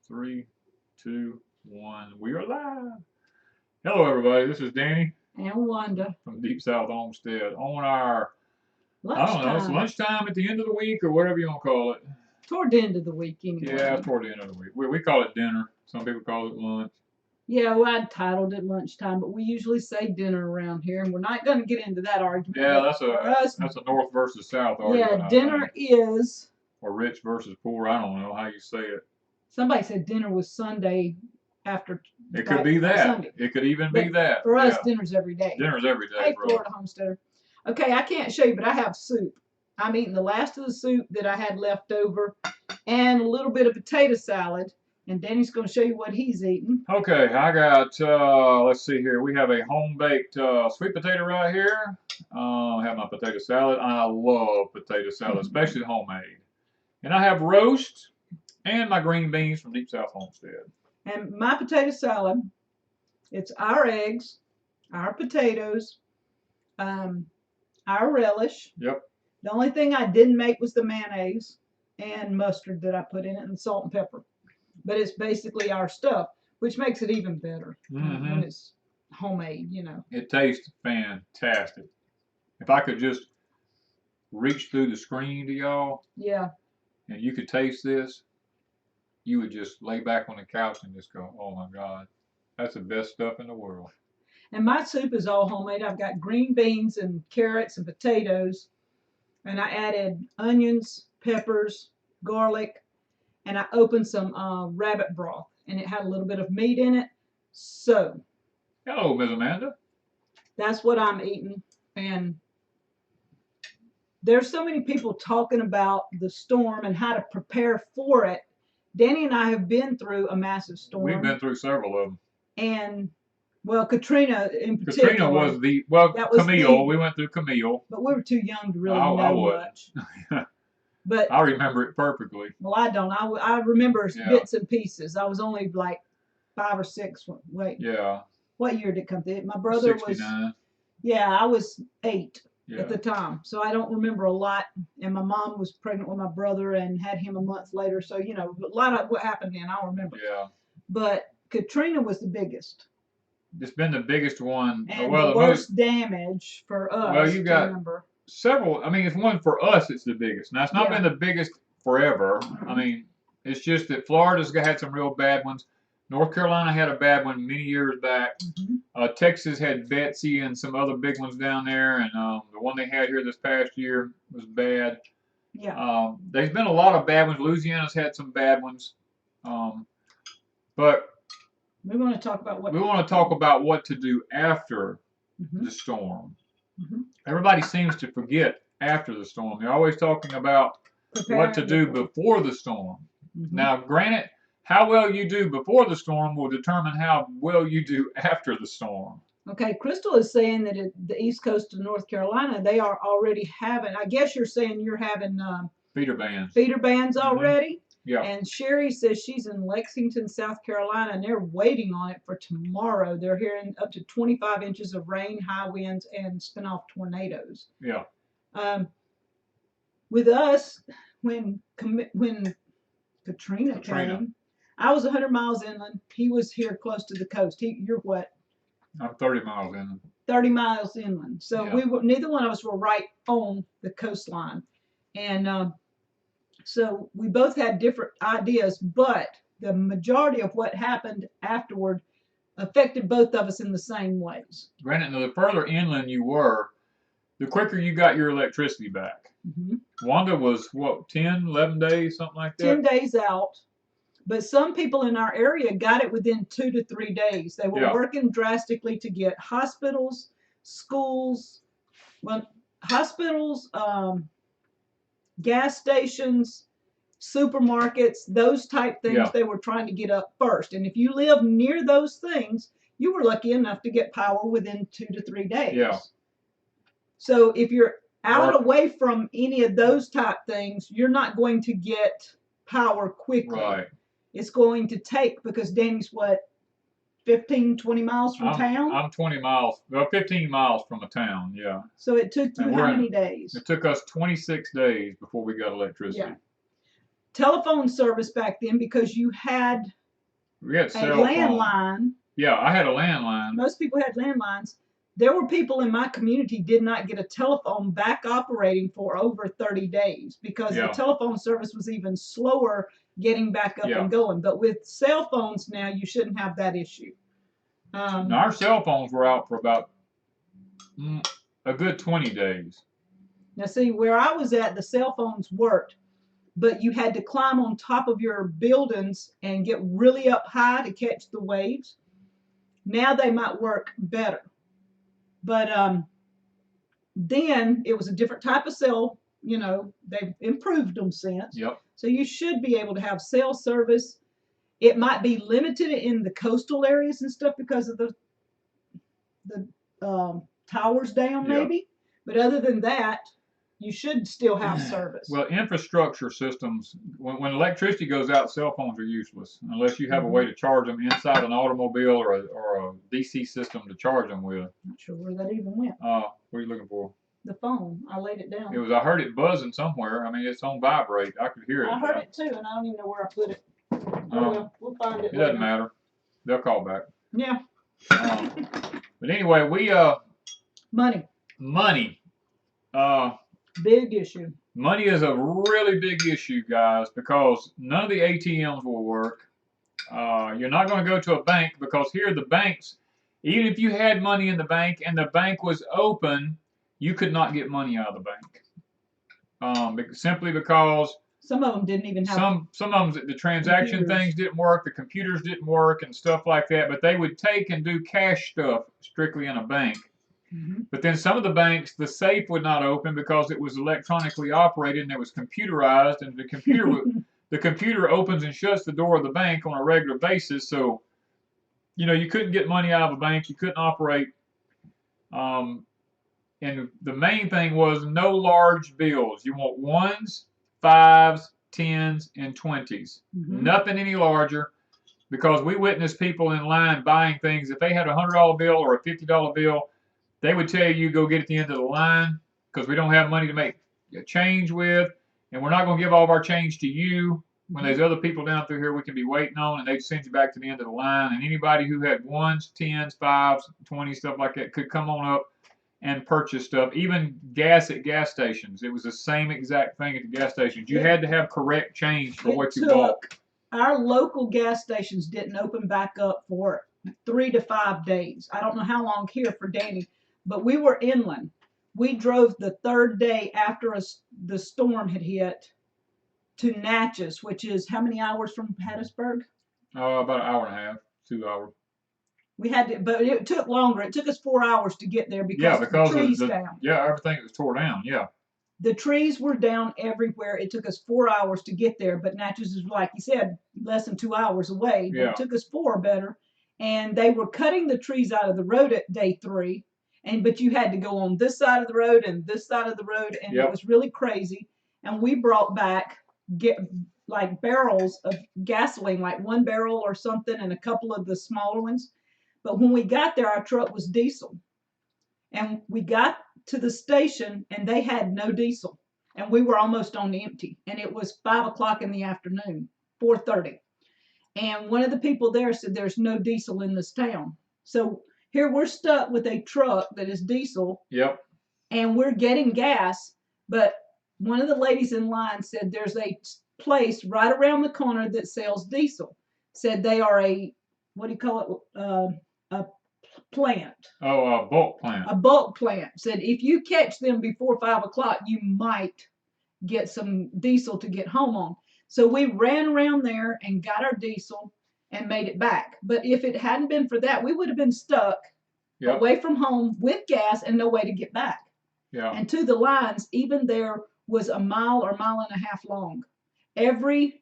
3, 2, 1. We are live. Hello, everybody. This is Danny and Wanda from Deep South Homestead on our, lunchtime. I don't know, it's lunchtime at the end of the week or whatever you want to call it. Toward the end of the week, anyway. Yeah, toward the end of the week. We call it dinner. Some people call it lunch. Yeah, well, I titled it lunchtime, but we usually say dinner around here, and we're not going to get into that argument. Yeah, that's a north versus south argument. Yeah, dinner is. Or rich versus poor. I don't know how you say it. Somebody said dinner was Sunday after. It could be that. Sunday. It could even be that. For us, dinner's every day. Dinner's every day. Hey, Florida homesteader. Okay, I can't show you, but I have soup. I'm eating the last of the soup that I had left over and a little bit of potato salad. And Danny's going to show you what he's eating. Okay, I got, let's see here. We have a home-baked sweet potato right here. I have my potato salad. I love potato salad, especially homemade. And I have roast and my green beans from Deep South Homestead. And my potato salad, it's our eggs, our potatoes, our relish. Yep. The only thing I didn't make was the mayonnaise and mustard that I put in it and salt and pepper. But it's basically our stuff, which makes it even better when it's homemade, you know. It tastes fantastic. If I could just reach through the screen to y'all, yeah, and you could taste this, you would just lay back on the couch and just go, oh my God, that's the best stuff in the world. And my soup is all homemade. I've got green beans and carrots and potatoes, and I added onions, peppers, garlic, and I opened some rabbit broth, and it had a little bit of meat in it. So, hello, Ms. Amanda. That's what I'm eating. And there's so many people talking about the storm and how to prepare for it. Danny and I have been through a massive storm. We've been through several of them. And, well, Katrina in particular. Katrina was the, well, Camille. We went through Camille. But we were too young to really know much. But I remember it perfectly. Well, I don't. I remember bits and pieces. I was only like 5 or 6. Wait. Yeah. What year did it come through? My brother 69. was. Yeah, I was 8 at the time, so I don't remember a lot. And my mom was pregnant with my brother and had him a month later. So you know, a lot of what happened then I don't remember. Yeah. But Katrina was the biggest. It's been the biggest one. And the worst damage for us. Well, you got several. I mean, it's one for us. It's the biggest. Now, it's not been the biggest forever. I mean, it's just that Florida's had some real bad ones. North Carolina had a bad one many years back. Texas had Betsy and some other big ones down there, and the one they had here this past year was bad. Yeah. There's been a lot of bad ones. Louisiana's had some bad ones, but we want to talk about what to do after the storm. Everybody seems to forget after the storm. They're always talking about what to do before the storm. Now, granted, how well you do before the storm will determine how well you do after the storm. Okay, Crystal is saying that at the east coast of North Carolina, they are already having, I guess you're saying you're having feeder bands. Feeder bands already? Yeah. And Sherry says she's in Lexington, South Carolina, and they're waiting on it for tomorrow. They're hearing up to 25 inches of rain, high winds, and spin-off tornadoes. Yeah. With us, when Katrina came, I was 100 miles inland. He was here close to the coast. You're what? I'm 30 miles inland. 30 miles inland. So neither one of us were right on the coastline. And so we both had different ideas, but the majority of what happened afterward affected both of us in the same ways. Granted, the further inland you were, the quicker you got your electricity back. Wanda was, what, 10, 11 days, something like that? 10 days out. But some people in our area got it within 2 to 3 days. They were working drastically to get hospitals, schools, hospitals, gas stations, supermarkets, those type things they were trying to get up first. And if you live near those things, you were lucky enough to get power within 2 to 3 days. Yeah. So if you're out away from any of those type things, you're not going to get power quickly. Right. It's going to take, because Danny's what, 15, 20 miles from town? I'm 20 miles, well, 15 miles from a town, yeah. So it took you how many days? It took us 26 days before we got electricity. Yeah. Telephone service back then, because you had We had a cell phone. landline. Yeah, I had a landline. Most people had landlines. There were people in my community did not get a telephone back operating for over 30 days because the telephone service was even slower getting back up and going. But with cell phones now, you shouldn't have that issue. Now our cell phones were out for about a good 20 days. Now, see, where I was at, the cell phones worked, but you had to climb on top of your buildings and get really up high to catch the waves. Now they might work better. But then it was a different type of cell. You know, they've improved them since. Yep. So you should be able to have cell service. It might be limited in the coastal areas and stuff because of the towers down, maybe. But other than that, you should still have service. Well, infrastructure systems, when electricity goes out, cell phones are useless unless you have a way to charge them inside an automobile or a DC system to charge them with. Not sure where that even went. What are you looking for? The phone. I laid it down. I heard it buzzing somewhere. I mean, it's on vibrate. I could hear it. I heard it too, and I don't even know where I put it. Well, we'll find it. It doesn't matter. They'll call back. Yeah. But anyway, Money. Big issue. Money is a really big issue, guys, because none of the ATMs will work. You're not going to go to a bank because here the banks, even if you had money in the bank and the bank was open, you could not get money out of the bank. Simply because some of them didn't even have some of them, the transaction things didn't work, the computers didn't work and stuff like that, but they would take and do cash stuff strictly in a bank. But then some of the banks, the safe would not open because it was electronically operated and it was computerized, and the computer opens and shuts the door of the bank on a regular basis. So, you know, you couldn't get money out of a bank, you couldn't operate. And the main thing was no large bills. You want 1s, 5s, 10s, and 20s. Nothing any larger, because we witnessed people in line buying things. If they had a $100 bill or a $50 bill, they would tell you go get at the end of the line because we don't have money to make a change with, and we're not going to give all of our change to you. When there's other people down through here we can be waiting on, and they'd send you back to the end of the line. And anybody who had 1s, 10s, 5s, 20s, stuff like that could come on up and purchase stuff. Even gas at gas stations. It was the same exact thing at the gas stations. You had to have correct change for what you bought. Our local gas stations didn't open back up for 3 to 5 days. I don't know how long here for Danny. But we were inland. We drove the 3rd day after the storm had hit to Natchez, which is how many hours from Hattiesburg? About an hour and a half, 2 hours. We had to, but it took longer. It took us 4 hours to get there because the trees down. Yeah, everything was tore down. Yeah. The trees were down everywhere. It took us 4 hours to get there, but Natchez is, like you said, less than 2 hours away. But it took us 4 better, and they were cutting the trees out of the road at day 3. But you had to go on this side of the road and this side of the road, and it was really crazy. And we brought back like barrels of gasoline, like 1 barrel or something, and a couple of the smaller ones. But when we got there, our truck was diesel, and we got to the station, and they had no diesel, and we were almost on empty. And it was 5 o'clock in the afternoon, 4:30, and one of the people there said, "There's no diesel in this town." So here we're stuck with a truck that is diesel. Yep. And we're getting gas, but one of the ladies in line said there's a place right around the corner that sells diesel. Said they are a, what do you call it? A plant. Oh, a bulk plant. A bulk plant. Said if you catch them before 5 o'clock, you might get some diesel to get home on. So we ran around there and got our diesel and made it back. But if it hadn't been for that, we would have been stuck away from home with gas and no way to get back. Yeah. And to the lines, even there was a mile or mile and a half long. Every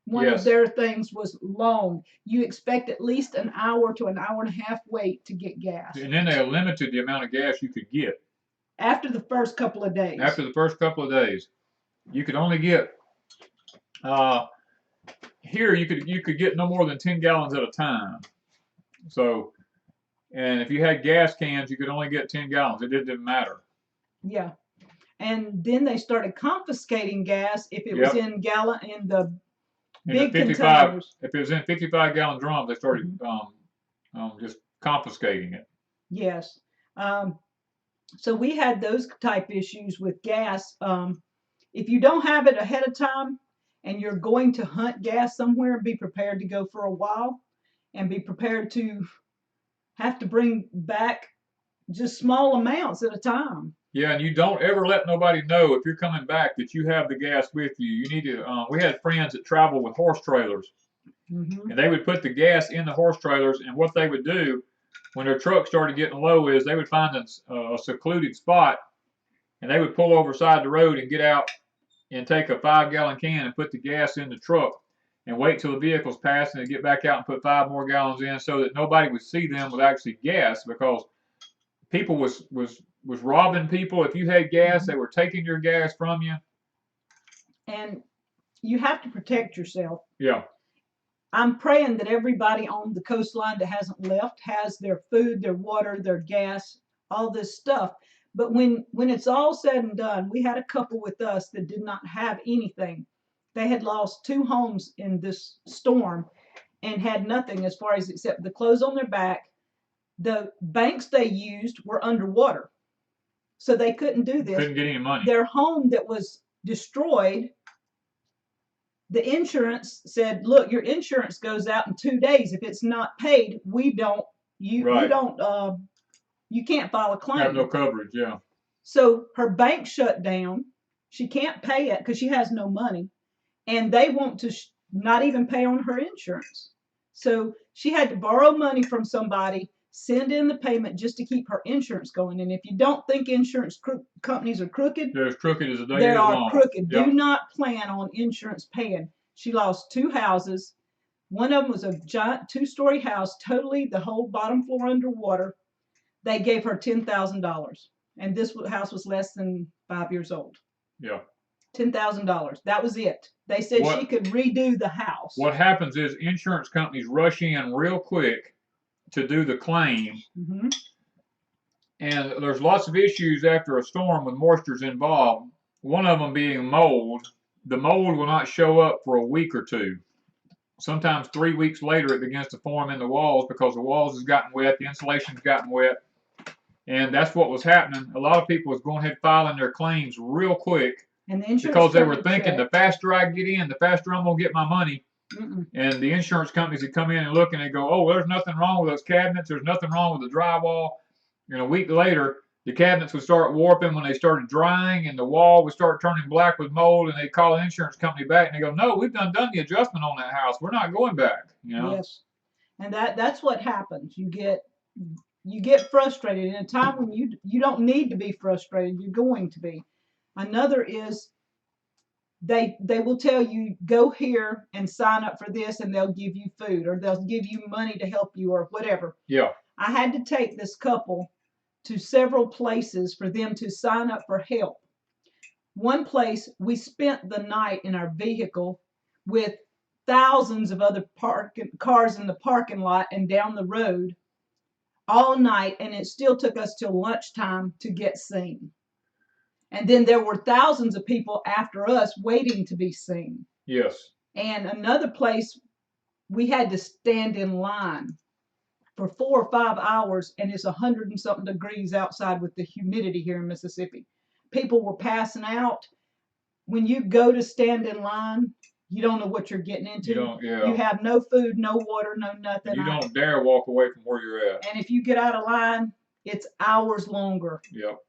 one of their things was long. You expect at least an hour to an hour and a half wait to get gas. And then they limited the amount of gas you could get. After the first couple of days. After the first couple of days. You could only get here you could get no more than 10 gallons at a time. So, and if you had gas cans, you could only get 10 gallons. It didn't matter. Yeah. And then they started confiscating gas if it was in the big containers. If it was in 55-gallon drums, they started just confiscating it. Yes. So we had those type issues with gas. If you don't have it ahead of time and you're going to hunt gas somewhere, be prepared to go for a while and be prepared to have to bring back just small amounts at a time. Yeah, and you don't ever let nobody know if you're coming back that you have the gas with you. You need to. We had friends that traveled with horse trailers, and they would put the gas in the horse trailers. And what they would do when their truck started getting low is they would find a secluded spot, and they would pull over side the road and get out and take a 5-gallon can and put the gas in the truck, and wait till the vehicles pass and they get back out and put 5 more gallons in, so that nobody would see them with actually gas, because people was robbing people. If you had gas, they were taking your gas from you. And you have to protect yourself. Yeah. I'm praying that everybody on the coastline that hasn't left has their food, their water, their gas, all this stuff. But when it's all said and done, we had a couple with us that did not have anything. They had lost 2 homes in this storm and had nothing as far as except the clothes on their back. The banks they used were underwater, so they couldn't do this. Couldn't get any money. Their home that was destroyed, the insurance said, look, your insurance goes out in 2 days. If it's not paid, you can't file a claim. Have no coverage, yeah. So her bank shut down. She can't pay it because she has no money, and they want to not even pay on her insurance. So she had to borrow money from somebody, send in the payment just to keep her insurance going. And if you don't think insurance companies are crooked, they're as crooked as a day they is are long. crooked. Yep. Do not plan on insurance paying. She lost 2 houses. One of them was a giant 2-story house, totally the whole bottom floor underwater. They gave her $10,000, and this house was less than 5 years old. Yeah. $10,000. That was it. They said she could redo the house. What happens is insurance companies rush in real quick to do the claim, and there's lots of issues after a storm with moistures involved. One of them being mold. The mold will not show up for a week or 2. Sometimes 3 weeks later it begins to form in the walls because the walls has gotten wet, the insulation's gotten wet, and that's what was happening. A lot of people was going ahead filing their claims real quick, and the because they were thinking the faster I get in, the faster I'm gonna get my money. And the insurance companies would come in and look and they go, oh, there's nothing wrong with those cabinets. There's nothing wrong with the drywall. And a week later, the cabinets would start warping when they started drying, and the wall would start turning black with mold. And they call an insurance company back and they go, no, we've done the adjustment on that house. We're not going back. You know? Yes, and that's what happens. You get frustrated in a time when you don't need to be frustrated. You're going to be. Another is they will tell you, go here and sign up for this, and they'll give you food, or they'll give you money to help you, or whatever. Yeah. I had to take this couple to several places for them to sign up for help. One place, we spent the night in our vehicle with thousands of other cars in the parking lot and down the road all night, and it still took us till lunchtime to get seen. And then there were thousands of people after us waiting to be seen. Yes. And another place, we had to stand in line for 4 or 5 hours, and it's 100 and something degrees outside with the humidity here in Mississippi. People were passing out. When you go to stand in line, you don't know what you're getting into. You have no food, no water, no nothing. You don't dare walk away from where you're at. And if you get out of line, it's hours longer. Yep.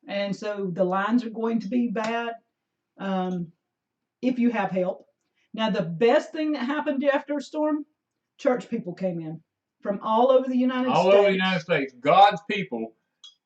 And so the lines are going to be bad if you have help. Now, the best thing that happened after a storm, church people came in from all over the United States. All over the United States. God's people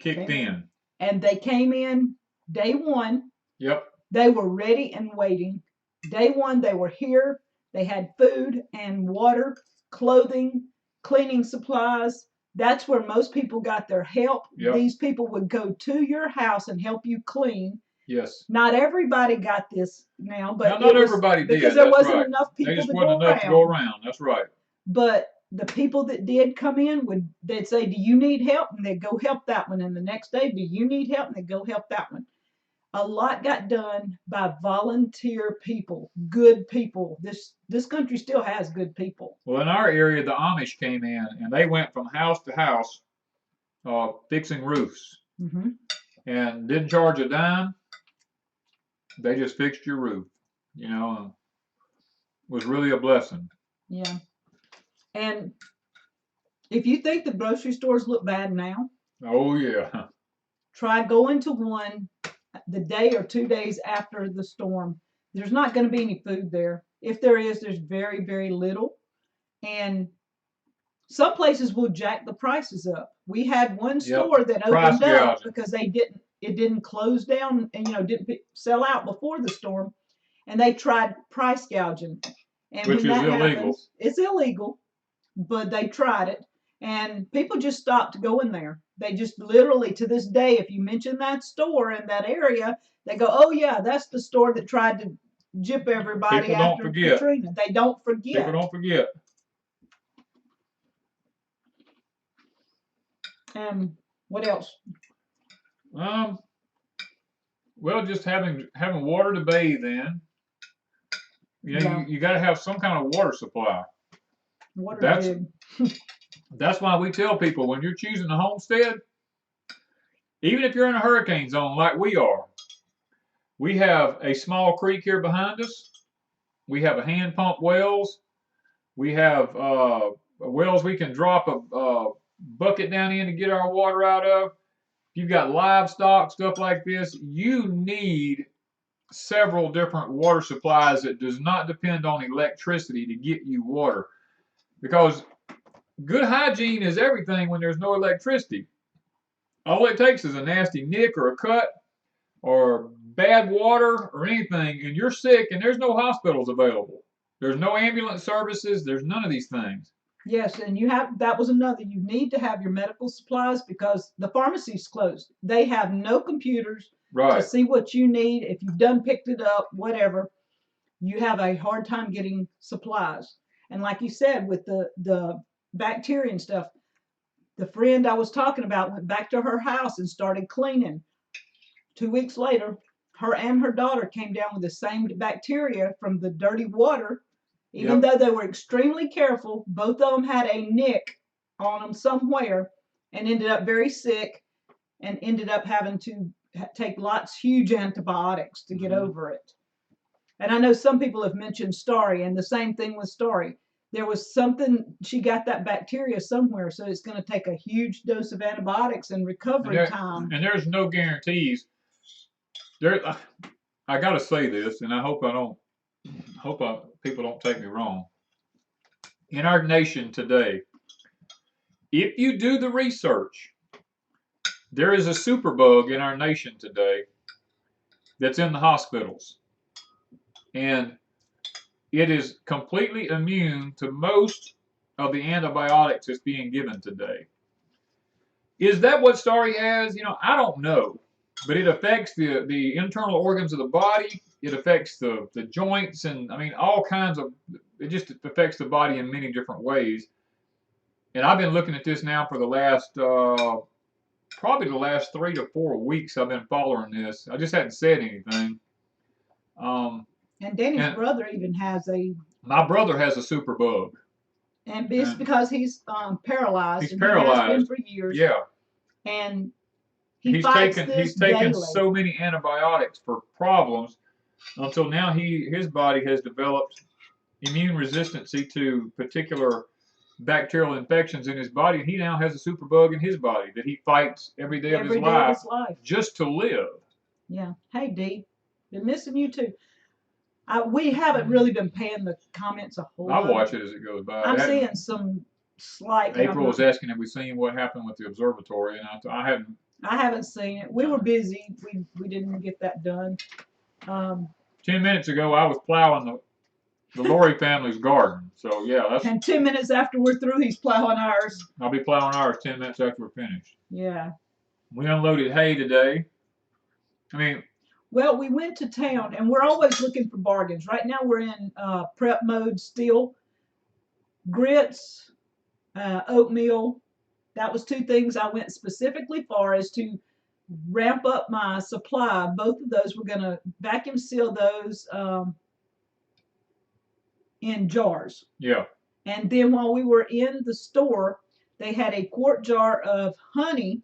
kicked in. And they came in day one. Yep. They were ready and waiting. Day one, they were here. They had food and water, clothing, cleaning supplies. That's where most people got their help. Yep. These people would go to your house and help you clean. Yes. Not everybody got this now, but not everybody did. Because there wasn't enough people to go around. That's right. But the people that did come in they'd say, do you need help? And they'd go help that one. And the next day, do you need help? And they'd go help that one. a lot got done by volunteer people, good people. This country still has good people. Well, in our area, the Amish came in and they went from house to house fixing roofs Hmm. and didn't charge a dime. They just fixed your roof, you know, and it was really a blessing. Yeah. And if you think the grocery stores look bad now, Oh yeah. try going to one the day or 2 days after the storm. There's not going to be any food there. If there is, there's very, very little. And some places will jack the prices up. We had one Yep. store that Price opened up gouging. because it didn't close down and didn't sell out before the storm, and they tried price gouging. And Which when is that illegal. happens, it's illegal, but they tried it, and people just stopped going there. They just literally, to this day, if you mention that store in that area, they go, "Oh yeah, that's the store that tried to gyp everybody People don't after forget. Katrina." They don't forget. People don't forget. What else? Well, just having water to bathe in. You know, Yeah. you got to have some kind of water supply. Water's That's big. that's why we tell people when you're choosing a homestead, even if you're in a hurricane zone like we are, we have a small creek here behind us. We have a hand pump wells. We have wells we can drop a bucket down in to get our water out of. If you've got livestock, stuff like this, you need several different water supplies that does not depend on electricity to get you water. Because good hygiene is everything when there's no electricity. All it takes is a nasty nick or a cut or bad water or anything, and you're sick and there's no hospitals available. There's no ambulance services. There's none of these things. Yes, and that was another. You need to have your medical supplies because the pharmacy's closed. They have no computers to see what you need. If you've done picked it up, whatever, you have a hard time getting supplies. And like you said, with the bacteria and stuff, the friend I was talking about went back to her house and started cleaning. 2 weeks later, her and her daughter came down with the same bacteria from the dirty water. Even though they were extremely careful, both of them had a nick on them somewhere and ended up very sick and ended up having to take huge antibiotics to get over it. And I know some people have mentioned Starry, and the same thing with Starry. There was something, she got that bacteria somewhere, so it's going to take a huge dose of antibiotics and recovery time. And there's no guarantees. I got to say this, and I hope people don't take me wrong. In our nation today, if you do the research, there is a superbug in our nation today that's in the hospitals. And it is completely immune to most of the antibiotics that's being given today. Is that what Starry has? I don't know. But it affects the internal organs of the body. It affects the joints and, all kinds of, it just affects the body in many different ways. And I've been looking at this now for the last, probably the last 3 to 4 weeks I've been following this. I just hadn't said anything. And Danny's brother even has my brother has a superbug. And it's because he's paralyzed. He's paralyzed. He has been for years. Yeah. And he's taken so many antibiotics for problems until now his body has developed immune resistance to particular bacterial infections in his body. He now has a superbug in his body that he fights every day of his life just to live. Yeah. Hey, Dee, been missing you too. We haven't really been paying the comments a whole lot. I watch it as it goes by. I'm seeing some slight. April was asking if we seen what happened with the observatory, and I haven't. I haven't seen it. We were busy. We didn't get that done. 10 minutes ago, I was plowing the Lori family's garden. So yeah, and 10 minutes after we're through, he's plowing ours. I'll be plowing ours 10 minutes after we're finished. Yeah. We unloaded hay today. Well, we went to town, and we're always looking for bargains. Right now, we're in prep mode still. Grits, oatmeal. That was 2 things I went specifically for, as to ramp up my supply. Both of those, we're going to vacuum seal those in jars. Yeah. And then while we were in the store, they had a quart jar of honey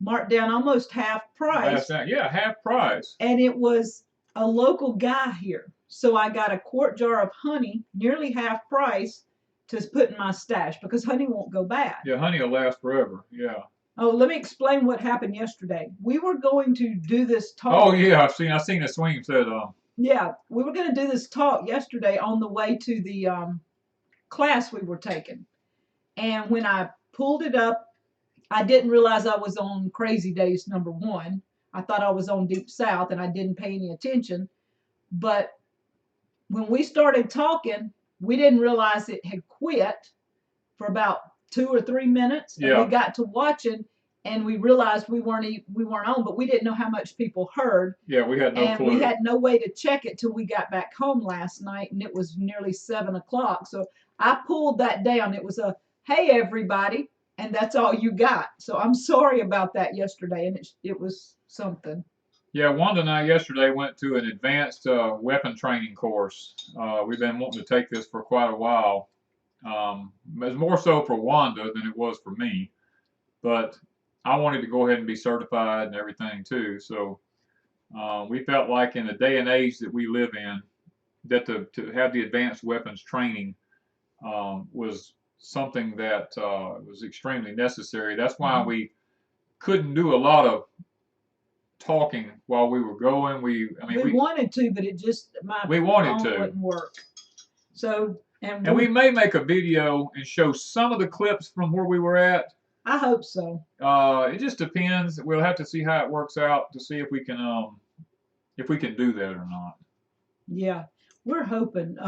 marked down almost half price. Yeah, half price. And it was a local guy here. So I got a quart jar of honey, nearly half price, to put in my stash because honey won't go bad. Yeah, honey will last forever. Yeah. Oh, let me explain what happened yesterday. We were going to do this talk. Oh yeah, I've seen the swing set on. Yeah, we were going to do this talk yesterday on the way to the class we were taking. And when I pulled it up, I didn't realize I was on Crazy Days #1. I thought I was on Deep South and I didn't pay any attention. But when we started talking, we didn't realize it had quit for about 2 or 3 minutes. And we got to watching and we realized we weren't on, but we didn't know how much people heard. Yeah, we had no clue. And we had no way to check it till we got back home last night, and it was nearly 7 o'clock. So I pulled that down. It was a, hey, everybody, and that's all you got. So I'm sorry about that yesterday, and it was something. Yeah, Wanda and I yesterday went to an advanced weapon training course. We've been wanting to take this for quite a while. It was more so for Wanda than it was for me, but I wanted to go ahead and be certified and everything too. So we felt like in the day and age that we live in, that to have the advanced weapons training was something that was extremely necessary. That's why we couldn't do a lot of talking while we were going. We wanted to, but it just we wanted to wouldn't work. So and we may make a video and show some of the clips from where we were at. I hope so. It just depends. We'll have to see how it works out to see if we can do that or not. Yeah, we're hoping.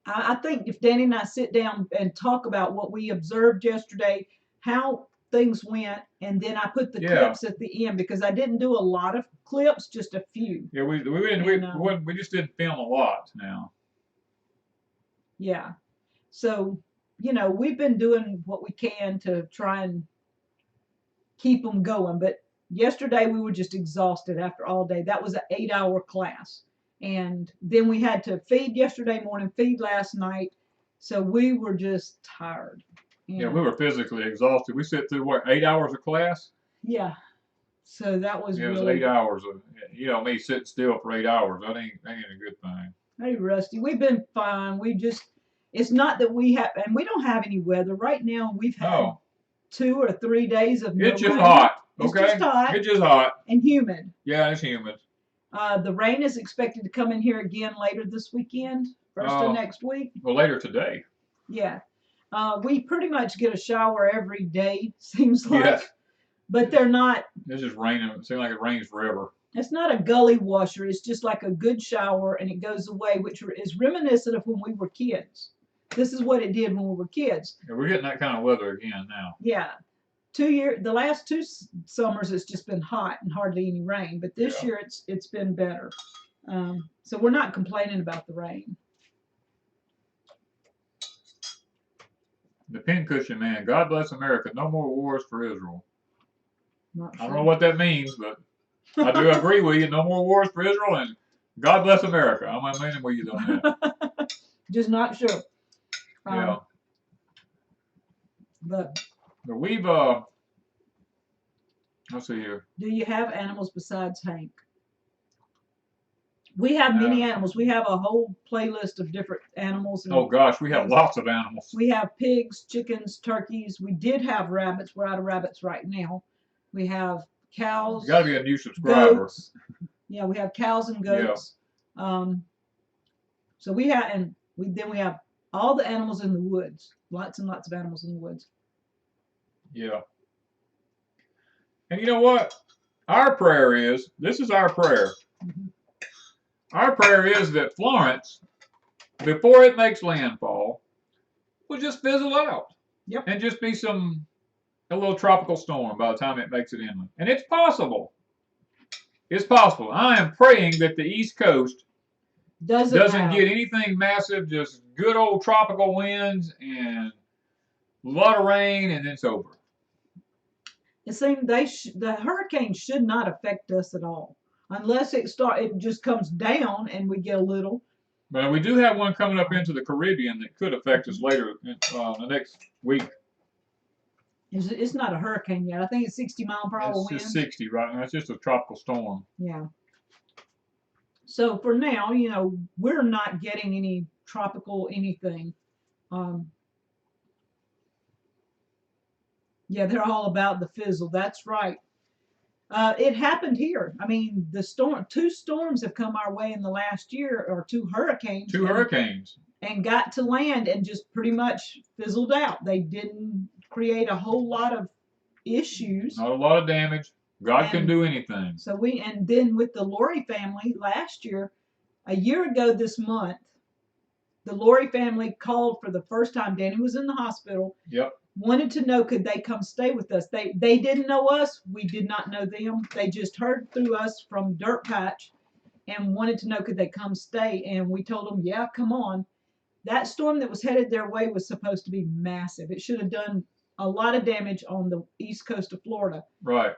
I think if Danny and I sit down and talk about what we observed yesterday, how things went, and then I put the clips at the end because I didn't do a lot of clips, just a few. Yeah, we just didn't film a lot now. Yeah, so we've been doing what we can to try and keep them going, but yesterday we were just exhausted after all day. That was an 8-hour class. And then we had to feed yesterday morning, feed last night. So we were just tired. Yeah, we were physically exhausted. We sit through, what, 8 hours of class? Yeah. So that was it was 8 hours of, me sitting still for 8 hours. That ain't a good thing. Hey, Rusty, we've been fine. It's not that we have, and we don't have any weather. Right now, we've had 2 or 3 days of no rain. It's just hot. Okay? It's just hot. It's just hot. And humid. Yeah, it's humid. The rain is expected to come in here again later this weekend, first of next week. Well, later today. Yeah. We pretty much get a shower every day, seems like. Yes. But they're not. It's just raining. It seems like it rains forever. It's not a gully washer. It's just like a good shower, and it goes away, which is reminiscent of when we were kids. This is what it did when we were kids. Yeah, we're getting that kind of weather again now. Yeah. The last 2 summers it's just been hot and hardly any rain, but this year it's been better. So we're not complaining about the rain. The pincushion man, God bless America. No more wars for Israel. Not sure. I don't know what that means, but I do agree with you. No more wars for Israel, and God bless America. I'm leaning with you on that. Just not sure. Yeah. But we've let's see here. Do you have animals besides Hank? We have many animals. We have a whole playlist of different animals. Oh gosh, we have lots of animals. We have pigs, chickens, turkeys. We did have rabbits. We're out of rabbits right now. We have cows. You gotta be a new subscriber. Goats. Yeah, we have cows and goats. Yeah. So we have, then we have all the animals in the woods. Lots and lots of animals in the woods. Yeah. And you know what? Our prayer is, this is our prayer. Mm-hmm. Our prayer is that Florence, before it makes landfall, will just fizzle out. Yep. And just be a little tropical storm by the time it makes it inland. And it's possible. It's possible. I am praying that the East Coast doesn't get anything massive, just good old tropical winds and a lot of rain, and it's over. It seemed the hurricane should not affect us at all, unless it just comes down and we get a little. But we do have one coming up into the Caribbean that could affect us later the next week. It's not a hurricane yet. I think it's 60-mile-per-hour winds. It's just 60 right now. It's just a tropical storm. Yeah. So for now, you know, we're not getting any tropical anything. Yeah, they're all about the fizzle. That's right. It happened here. I mean, two storms have come our way in the last year, or two hurricanes. Two hurricanes. And got to land and just pretty much fizzled out. They didn't create a whole lot of issues. Not a lot of damage. God can do anything. So and then with the Lori family last year, a year ago this month, the Lori family called for the first time. Danny was in the hospital. Yep. Wanted to know, could they come stay with us? They didn't know us. We did not know them. They just heard through us from Dirt Patch and wanted to know, could they come stay? And we told them, yeah, come on. That storm that was headed their way was supposed to be massive. It should have done a lot of damage on the east coast of Florida. Right.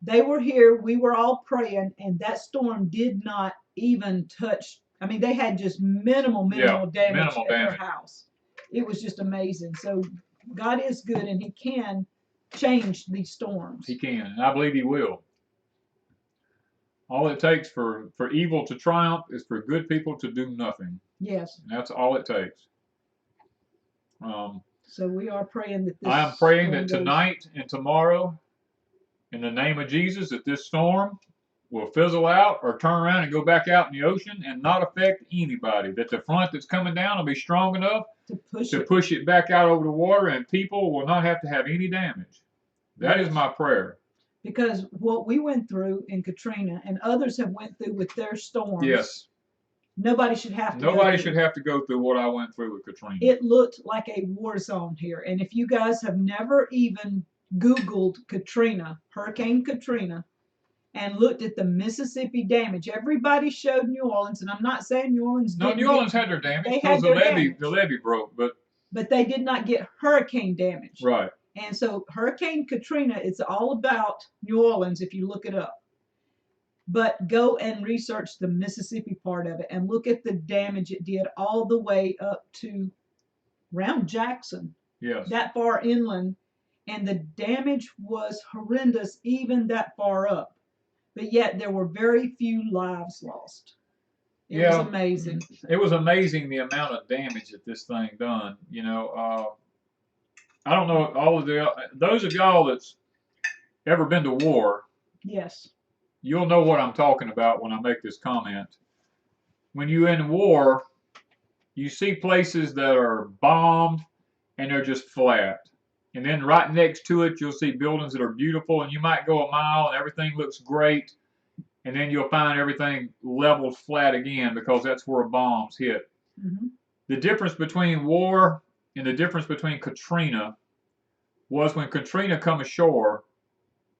They were here. We were all praying, and that storm did not even touch. I mean, they had just minimal damage at their house. It was just amazing. So God is good, and He can change these storms. He can, and I believe He will. All it takes for evil to triumph is for good people to do nothing. Yes. And that's all it takes. So we are praying that this. I am praying that tonight and tomorrow, in the name of Jesus, that this storm will fizzle out or turn around and go back out in the ocean and not affect anybody. That the front that's coming down will be strong enough to push it back out over the water, and people will not have to have any damage. That is my prayer. Because what we went through in Katrina and others have went through with their storms. Yes. Nobody should have to. Nobody should have to go through what I went through with Katrina. It looked like a war zone here, and if you guys have never even Googled Katrina, Hurricane Katrina, and looked at the Mississippi damage, everybody showed New Orleans, and I'm not saying New Orleans. No, New Orleans had their damage. They had their damage. The levee broke, but they did not get hurricane damage. Right. And so Hurricane Katrina, it's all about New Orleans if you look it up. But go and research the Mississippi part of it and look at the damage it did all the way up to around Jackson. Yes. That far inland. And the damage was horrendous even that far up. But yet there were very few lives lost. It was amazing. It was amazing the amount of damage that this thing done. You know, I don't know those of y'all that's ever been to war. Yes. You'll know what I'm talking about when I make this comment. When you're in war, you see places that are bombed and they're just flat. And then right next to it, you'll see buildings that are beautiful, and you might go a mile and everything looks great. And then you'll find everything leveled flat again because that's where bombs hit. Mm-hmm. The difference between war and the difference between Katrina was when Katrina come ashore,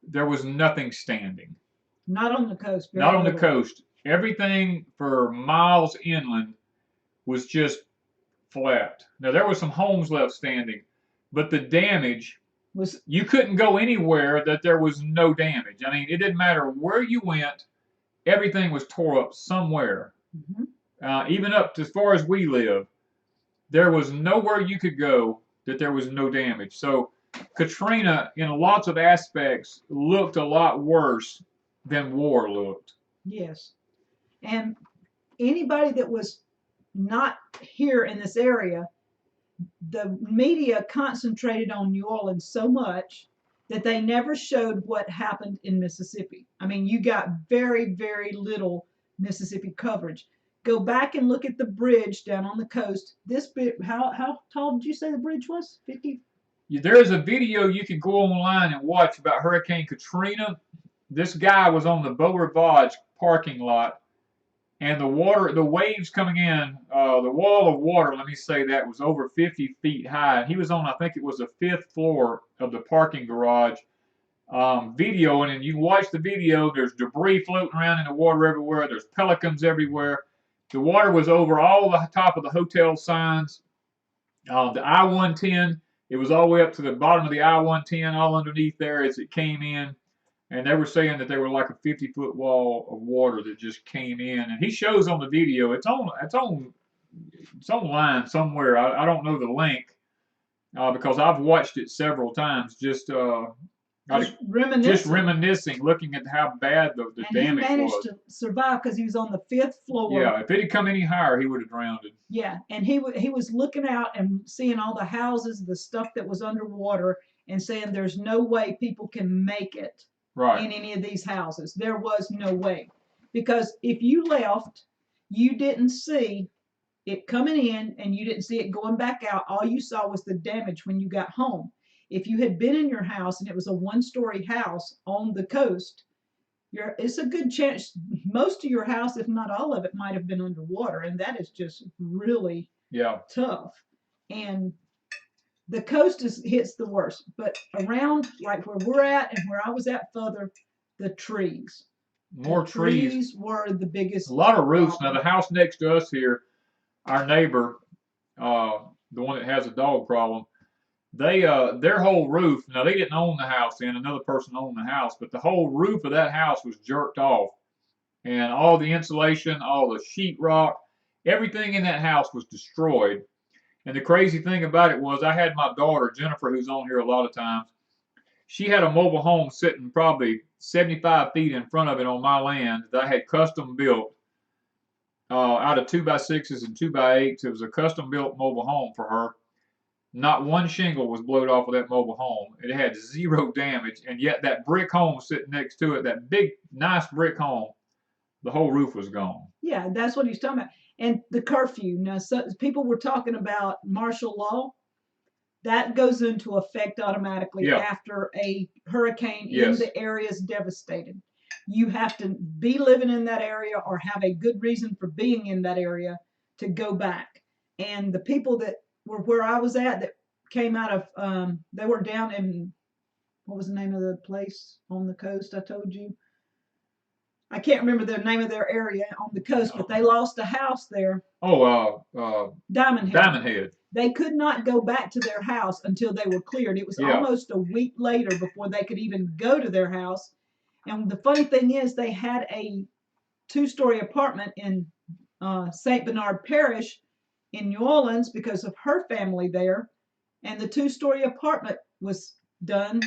there was nothing standing. Not on the coast. Not on the coast. Everything for miles inland was just flat. Now, there were some homes left standing, but the damage was, you couldn't go anywhere that there was no damage. I mean, it didn't matter where you went, everything was tore up somewhere. Mm-hmm. Even up to as far as we live, there was nowhere you could go that there was no damage. So Katrina, in lots of aspects, looked a lot worse than war looked. Yes. And anybody that was not here in this area, the media concentrated on New Orleans so much that they never showed what happened in Mississippi. I mean, you got very, very little Mississippi coverage. Go back and look at the bridge down on the coast. This bit, how tall did you say the bridge was? 50? There's a video you can go online and watch about Hurricane Katrina. This guy was on the Beau Rivage parking lot, and the waves coming in, the wall of water, let me say that, was over 50 feet high. He was on, I think it was the 5th floor of the parking garage, videoing, and you watch the video, there's debris floating around in the water everywhere, there's pelicans everywhere. The water was over all the top of the hotel signs. The I-110 It was all the way up to the bottom of the I-110, all underneath there as it came in. And they were saying that they were like a 50-foot wall of water that just came in. And he shows on the video, it's online somewhere. I don't know the link because I've watched it several times. Just reminiscing, looking at how bad the damage was. He managed to survive because he was on the 5th floor. Yeah, if it had come any higher, he would have drowned. Yeah, and he was looking out and seeing all the houses, the stuff that was underwater, and saying there's no way people can make it in any of these houses. There was no way. Because if you left, you didn't see it coming in and you didn't see it going back out. All you saw was the damage when you got home. If you had been in your house and it was a 1-story house on the coast, it's a good chance most of your house, if not all of it, might have been underwater, and that is just really tough. And the coast hits the worst, but around like where we're at and where I was at further, the trees. More trees were the biggest. A lot of roofs. Now the house next to us here, our neighbor, the one that has a dog problem, they their whole roof, now they didn't own the house then, another person owned the house, but the whole roof of that house was jerked off. And all the insulation, all the sheetrock, everything in that house was destroyed. And the crazy thing about it was I had my daughter, Jennifer, who's on here a lot of times. She had a mobile home sitting probably 75 feet in front of it on my land that I had custom built out of 2x6s and 2x8s. It was a custom built mobile home for her. Not one shingle was blown off of that mobile home. It had 0 damage, and yet that brick home sitting next to it, that big, nice brick home, the whole roof was gone. Yeah, that's what he's talking about. And the curfew. Now, people were talking about martial law. That goes into effect automatically after a hurricane in the area is devastated. You have to be living in that area or have a good reason for being in that area to go back. And the people that were where I was at that came out of, they were down in, what was the name of the place on the coast I told you? I can't remember the name of their area on the coast, but they lost a house there. Diamond Head. Diamond Head. They could not go back to their house until they were cleared. It was almost a week later before they could even go to their house. And the funny thing is they had a 2-story apartment in St. Bernard Parish in New Orleans because of her family there. And the 2-story apartment was done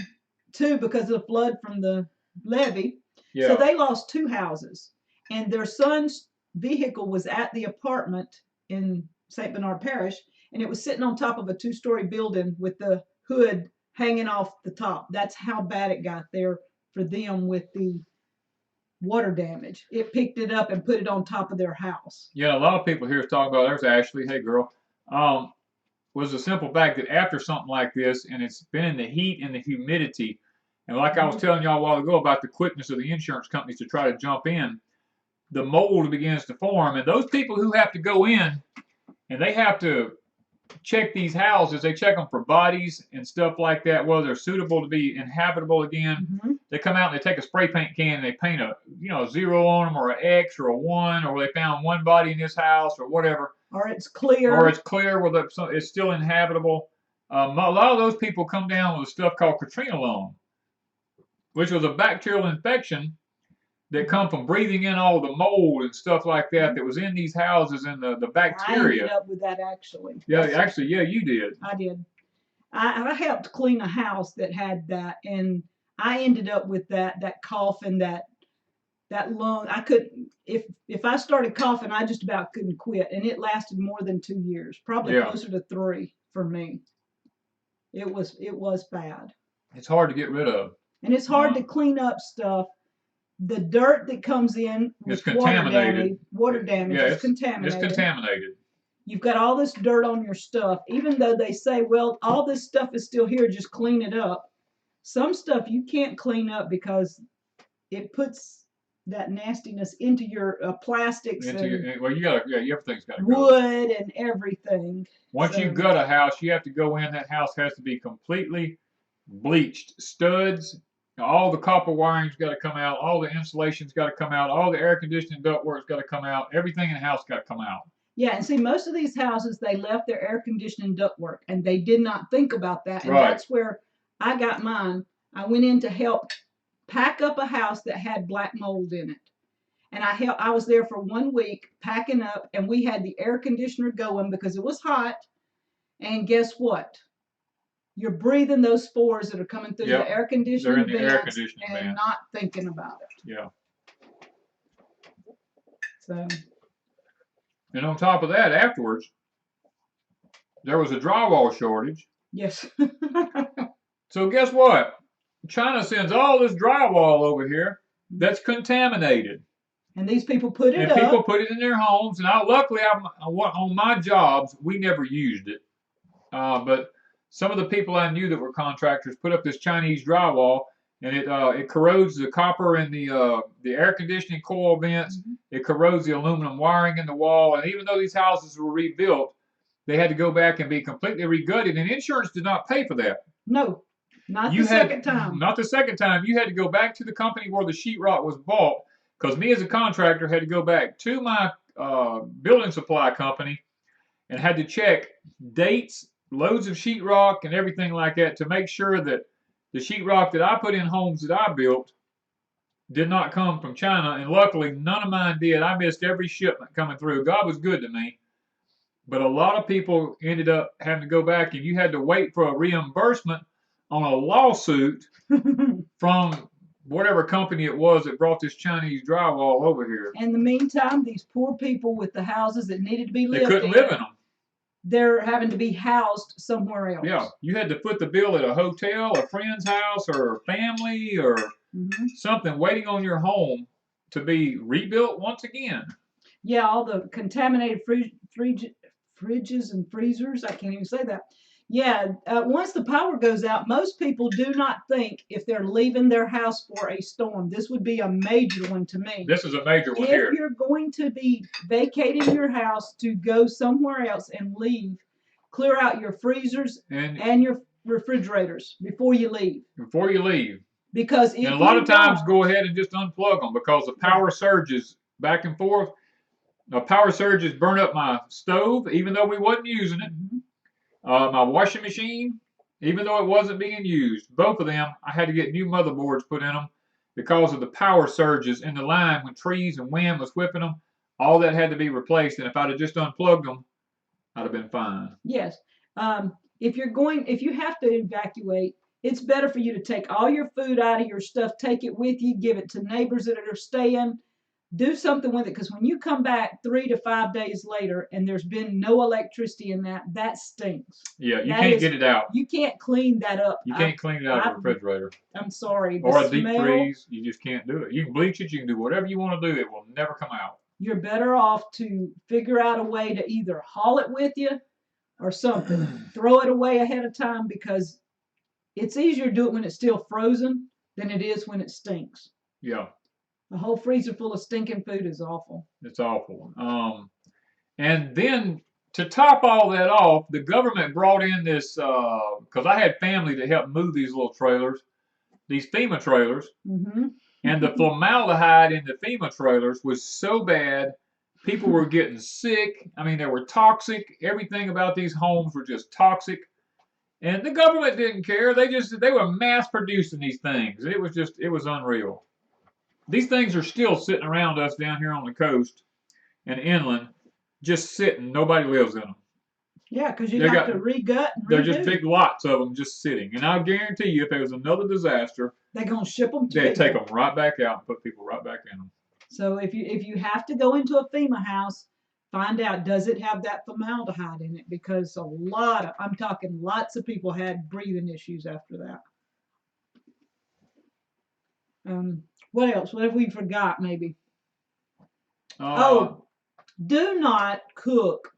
too because of the flood from the levee. So they lost 2 houses. And their son's vehicle was at the apartment in St. Bernard Parish, and it was sitting on top of a 2-story building with the hood hanging off the top. That's how bad it got there for them with the water damage. It picked it up and put it on top of their house. Yeah, a lot of people here is talking about, there's Ashley, hey girl, was the simple fact that after something like this, and it's been in the heat and the humidity, and like I was telling y'all a while ago about the quickness of the insurance companies to try to jump in, the mold begins to form, and those people who have to go in and they have to check these houses, they check them for bodies and stuff like that, whether they're suitable to be inhabitable again. They come out and they take a spray paint can and they paint a 0 on them, or an X or a 1, or they found 1 body in this house or whatever. Or it's clear. Or it's clear where it's still inhabitable. A lot of those people come down with a stuff called Katrina lung, which was a bacterial infection that come from breathing in all the mold and stuff like that that was in these houses and the bacteria. I ended up with that actually. Yeah, actually, yeah, you did. I did. I helped clean a house that had that, and I ended up with that cough and that lung. I couldn't, if I started coughing, I just about couldn't quit, and it lasted more than 2 years, probably closer to 3 for me. It was bad. It's hard to get rid of. And it's hard to clean up stuff. The dirt that comes in with water damage is contaminated. It's contaminated. You've got all this dirt on your stuff, even though they say, well, all this stuff is still here, just clean it up. Some stuff you can't clean up because it puts that nastiness into your plastics everything's got to go. Wood and everything. Once you gut a house, you have to go in. That house has to be completely bleached. Studs, all the copper wiring's got to come out, all the insulation's got to come out, all the air conditioning ductwork's got to come out, everything in the house got to come out. Yeah, and see, most of these houses, they left their air conditioning ductwork, and they did not think about that. And Right. that's where I got mine. I went in to help pack up a house that had black mold in it. And I was there for 1 week packing up, and we had the air conditioner going because it was hot. And guess what? You're breathing those spores that are coming through Yep. the air conditioning They're in the air vents conditioning and vents. not thinking about it. Yeah. So. And on top of that, afterwards, there was a drywall shortage. Yes. So guess what? China sends all this drywall over here that's contaminated. And these people put it up. And people put it in their homes. And luckily, on my jobs, we never used it. But some of the people I knew that were contractors put up this Chinese drywall, and it corrodes the copper in the air conditioning coil vents. Mm-hmm. It corrodes the aluminum wiring in the wall. And even though these houses were rebuilt, they had to go back and be completely regutted, and insurance did not pay for that. No, not the second time. Not the second time. You had to go back to the company where the sheetrock was bought, because me as a contractor had to go back to my building supply company and had to check dates, loads of sheetrock, and everything like that to make sure that the sheetrock that I put in homes that I built did not come from China. And luckily, none of mine did. I missed every shipment coming through. God was good to me. But a lot of people ended up having to go back, and you had to wait for a reimbursement on a lawsuit from whatever company it was that brought this Chinese drywall over here. In the meantime, these poor people with the houses that needed to be lived in, they couldn't live in them. They're having to be housed somewhere else. Yeah, you had to foot the bill at a hotel, a friend's house, or a family, or something, waiting on your home to be rebuilt once again. Yeah, all the contaminated fridges and freezers. I can't even say that. Yeah, once the power goes out, most people do not think if they're leaving their house for a storm. This would be a major one to me. This is a major one here. If you're going to be vacating your house to go somewhere else and leave, clear out your freezers and your refrigerators before you leave. Before you leave. Because and a lot of times go ahead and just unplug them, because the power surges back and forth. The power surges burn up my stove, even though we wasn't using it. My washing machine, even though it wasn't being used. Both of them, I had to get new motherboards put in them because of the power surges in the line when trees and wind was whipping them. All that had to be replaced, and if I'd have just unplugged them, I'd have been fine. Yes. If you have to evacuate, it's better for you to take all your food out of your stuff, take it with you, give it to neighbors that are staying. Do something with it, because when you come back 3 to 5 days later and there's been no electricity in that stinks. Yeah, you can't get it out. You can't clean that up. You can't clean it out of the refrigerator. I'm sorry. Or a deep freeze. You just can't do it. You can bleach it. You can do whatever you want to do. It will never come out. You're better off to figure out a way to either haul it with you or something. Throw it away ahead of time, because it's easier to do it when it's still frozen than it is when it stinks. Yeah. A whole freezer full of stinking food is awful. It's awful. And then to top all that off, the government brought in this, because I had family that helped move these little trailers, these FEMA trailers. And the formaldehyde in the FEMA trailers was so bad, people were getting sick. I mean, they were toxic. Everything about these homes were just toxic. And the government didn't care. They were mass producing these things. It was unreal. These things are still sitting around us down here on the coast and inland, just sitting. Nobody lives in them. Yeah, because you have to regut and redo. They're just big lots of them just sitting. And I'll guarantee you, if there was another disaster, they're going to ship them to they'd take them right back out and put people right back in them. So if you have to go into a FEMA house, find out, does it have that formaldehyde in it? Because I'm talking lots of people had breathing issues after that. What else? What have we forgot, maybe? Do not cook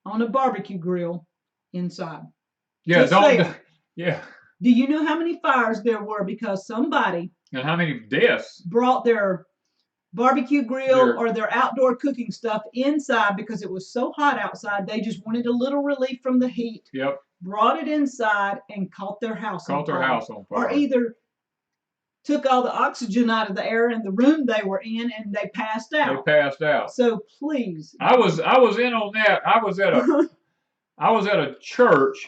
on a barbecue grill inside. Yeah, yeah. Do you know how many fires there were because somebody and how many deaths brought their barbecue grill or their outdoor cooking stuff inside because it was so hot outside? They just wanted a little relief from the heat. Yep. Brought it inside and caught their house on fire. Or either took all the oxygen out of the air in the room they were in, and they passed out. They passed out. So please. I was in on that. I was at a church,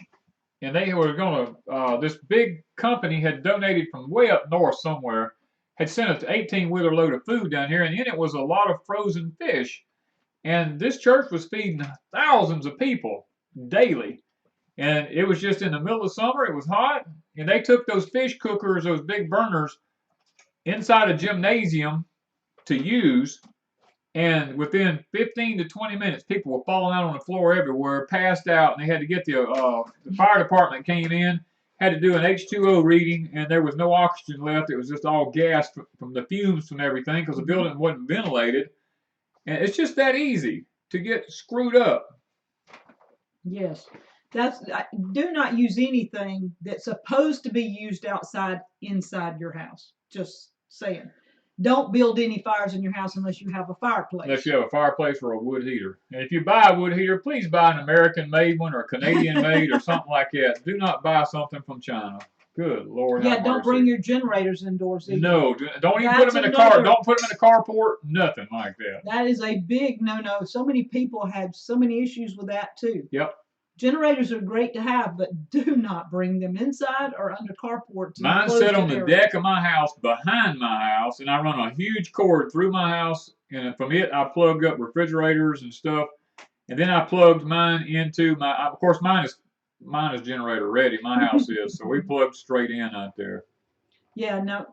and they were going to. This big company had donated from way up north somewhere, had sent an 18-wheeler load of food down here, and in it was a lot of frozen fish. And this church was feeding thousands of people daily. And it was just in the middle of summer. It was hot. And they took those fish cookers, those big burners, inside a gymnasium to use. And within 15 to 20 minutes, people were falling out on the floor everywhere, passed out. And they had to get the fire department came in, had to do an H2O reading, and there was no oxygen left. It was just all gas from the fumes from everything because the building wasn't ventilated. And it's just that easy to get screwed up. Yes. Do not use anything that's supposed to be used outside inside your house. Just saying. Don't build any fires in your house unless you have a fireplace. Unless you have a fireplace or a wood heater. And if you buy a wood heater, please buy an American-made one or a Canadian-made or something like that. Do not buy something from China. Good Lord. Yeah, don't bring your generators indoors either. No, don't even put them in the car. Don't put them in the carport. Nothing like that. That is a big no-no. So many people have so many issues with that too. Yep. Generators are great to have, but do not bring them inside or under carports. Mine sit on the deck of my house, behind my house, and I run a huge cord through my house, and from it I plug up refrigerators and stuff, and then I plugged mine into my. Of course, mine is generator ready. My house is, so we plug straight in out there. Yeah. Now,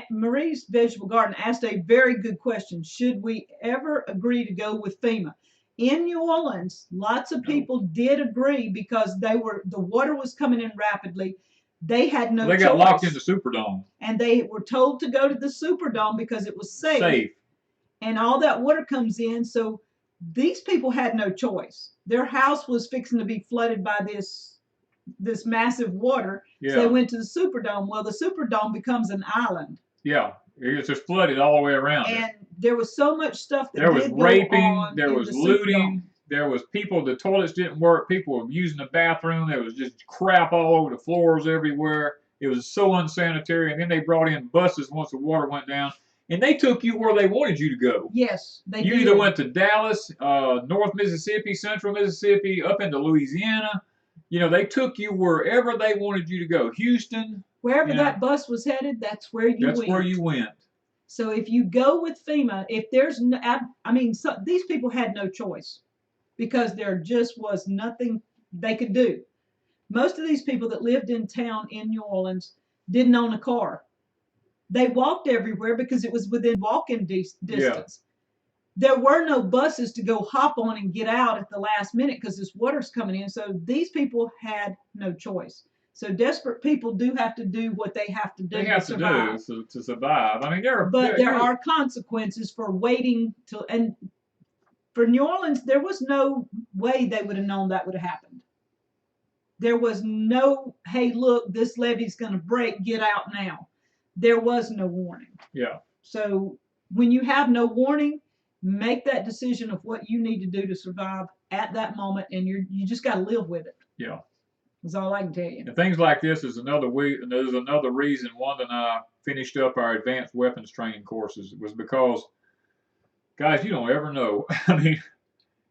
Marie's Vegetable Garden asked a very good question. Should we ever agree to go with FEMA? In New Orleans, lots of people did agree because the water was coming in rapidly. They had no choice. They got locked in the Superdome. And they were told to go to the Superdome because it was safe. And all that water comes in. So these people had no choice. Their house was fixing to be flooded by this massive water. Yeah. So they went to the Superdome. Well, the Superdome becomes an island. Yeah. It's just flooded all the way around. And there was so much stuff that there was raping, there was looting, Superdome. There was people, the toilets didn't work, people were using the bathroom, there was just crap all over the floors everywhere. It was so unsanitary, and then they brought in buses once the water went down, and they took you where they wanted you to go. Yes, they You did. either went to Dallas, North Mississippi, Central Mississippi, up into Louisiana. You know, they took you wherever they wanted you to go. Houston. Wherever that bus was headed, that's where you went. That's where you went. So if you go with FEMA, if there's no, I mean, these people had no choice because there just was nothing they could do. Most of these people that lived in town in New Orleans didn't own a car. They walked everywhere because it was within walking distance. Yeah. There were no buses to go hop on and get out at the last minute because this water's coming in. So these people had no choice. So desperate people do have to do what they have to do. They have to do to survive. I mean, there are consequences for waiting till. And for New Orleans, there was no way they would have known that would have happened. There was no, hey, look, this levee's going to break. Get out now. There was no warning. Yeah. So when you have no warning, make that decision of what you need to do to survive at that moment, and you just got to live with it. Yeah. That's all I can tell you. And things like this is another reason Wanda and I finished up our advanced weapons training courses. It was because, guys, you don't ever know. I mean,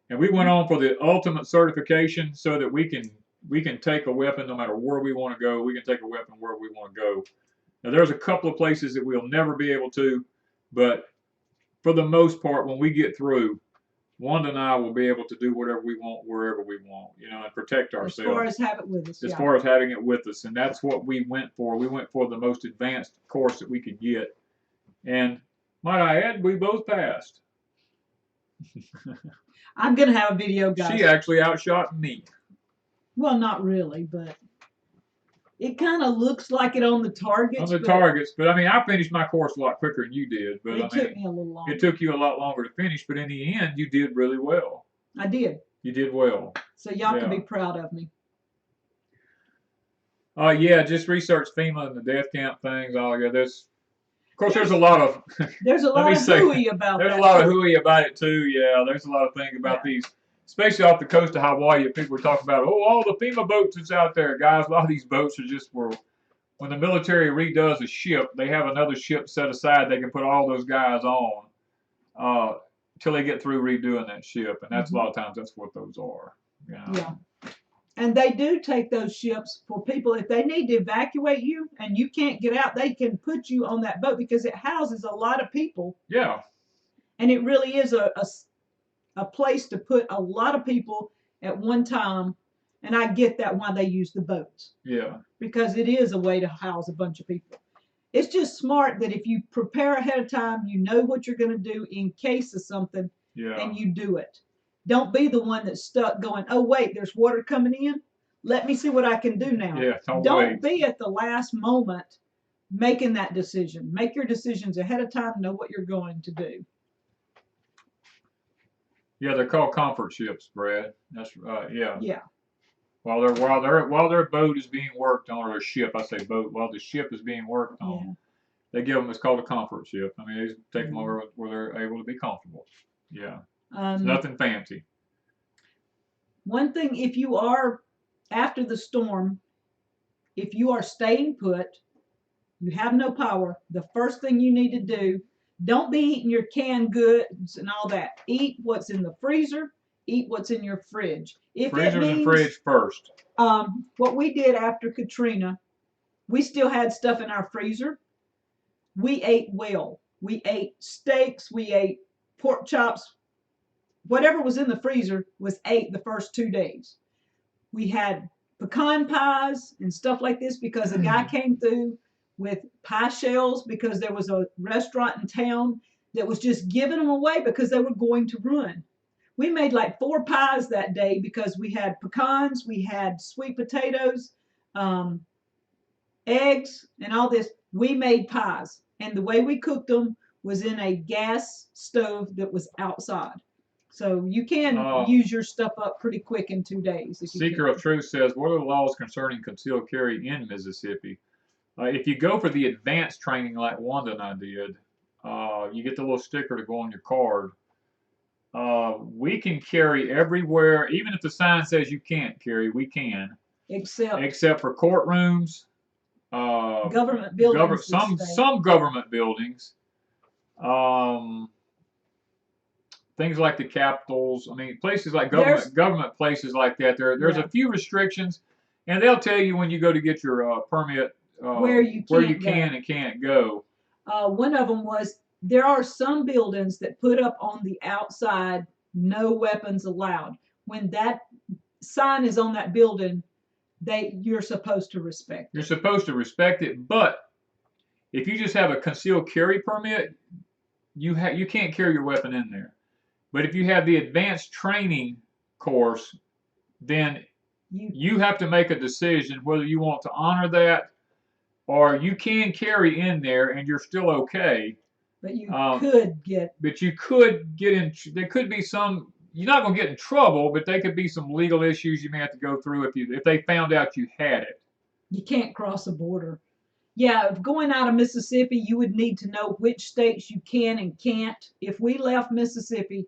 and we went on for the ultimate certification so that we can take a weapon no matter where we want to go. We can take a weapon where we want to go. Now, there's a couple of places that we'll never be able to, but for the most part, when we get through, Wanda and I will be able to do whatever we want, wherever we want, and protect ourselves. As far as have it with us. As far as having it with us. And that's what we went for. We went for the most advanced course that we could get. And might I add, we both passed. I'm going to have a video, guys. She actually outshot me. Well, not really, but it kind of looks like it on the targets. But I mean, I finished my course a lot quicker than you did. But it took me a little longer. It took you a lot longer to finish, but in the end, you did really well. I did. You did well. So y'all can be proud of me. Yeah, just research FEMA and the death camp things. There's a lot of hooey about that. There's a lot of hooey about it too. Yeah, there's a lot of things about these. Especially off the coast of Hawaii, people were talking about, all the FEMA boats that's out there. Guys, a lot of these boats are when the military redoes a ship, they have another ship set aside. They can put all those guys on till they get through redoing that ship, and that's a lot of times that's what those are. You know? Yeah. And they do take those ships for people if they need to evacuate you and you can't get out. They can put you on that boat because it houses a lot of people. Yeah. And it really is a place to put a lot of people at one time. And I get that why they use the boats. Yeah. Because it is a way to house a bunch of people. It's just smart that if you prepare ahead of time, you know what you're going to do in case of something, and you do it. Don't be the one that's stuck going, oh, wait, there's water coming in. Let me see what I can do now. Yeah, don't be at the last moment making that decision. Make your decisions ahead of time, know what you're going to do. Yeah, they're called comfort ships, Brad. That's yeah. Yeah. While their boat is being worked on, or a ship, I say boat, while the ship is being worked on, they give them, it's called a comfort ship. I mean, they take them over where they're able to be comfortable. Yeah. It's nothing fancy. One thing, if you are, after the storm, if you are staying put, you have no power, the first thing you need to do, don't be eating your canned goods and all that. Eat what's in the freezer, eat what's in your fridge. If Freezers and fridge first. What we did after Katrina, we still had stuff in our freezer. We ate well. We ate steaks, we ate pork chops. Whatever was in the freezer was ate the first 2 days. We had pecan pies and stuff like this because a guy came through with pie shells because there was a restaurant in town that was just giving them away because they were going to run. We made like 4 pies that day because we had pecans, we had sweet potatoes, eggs, and all this. We made pies, and the way we cooked them was in a gas stove that was outside. So you can use your stuff up pretty quick in 2 days. Seeker of Truth says, what are the laws concerning concealed carry in Mississippi? If you go for the advanced training like Wanda and I did, you get the little sticker to go on your card. We can carry everywhere, even if the sign says you can't carry, we can. Except for courtrooms, government buildings, some government buildings, things like the capitals. I mean, places like government places like that. There's a few restrictions, and they'll tell you when you go to get your permit where you can and can't go. One of them was there are some buildings that put up on the outside no weapons allowed. When that sign is on that building, you're supposed to respect it. You're supposed to respect it, but if you just have a concealed carry permit, you can't carry your weapon in there. But if you have the advanced training course, then you have to make a decision whether you want to honor that, or you can carry in there and you're still okay. But you could get. But you could get in. There could be some. You're not going to get in trouble, but there could be some legal issues you may have to go through if they found out you had it. You can't cross a border. Yeah, if going out of Mississippi, you would need to know which states you can and can't. If we left Mississippi,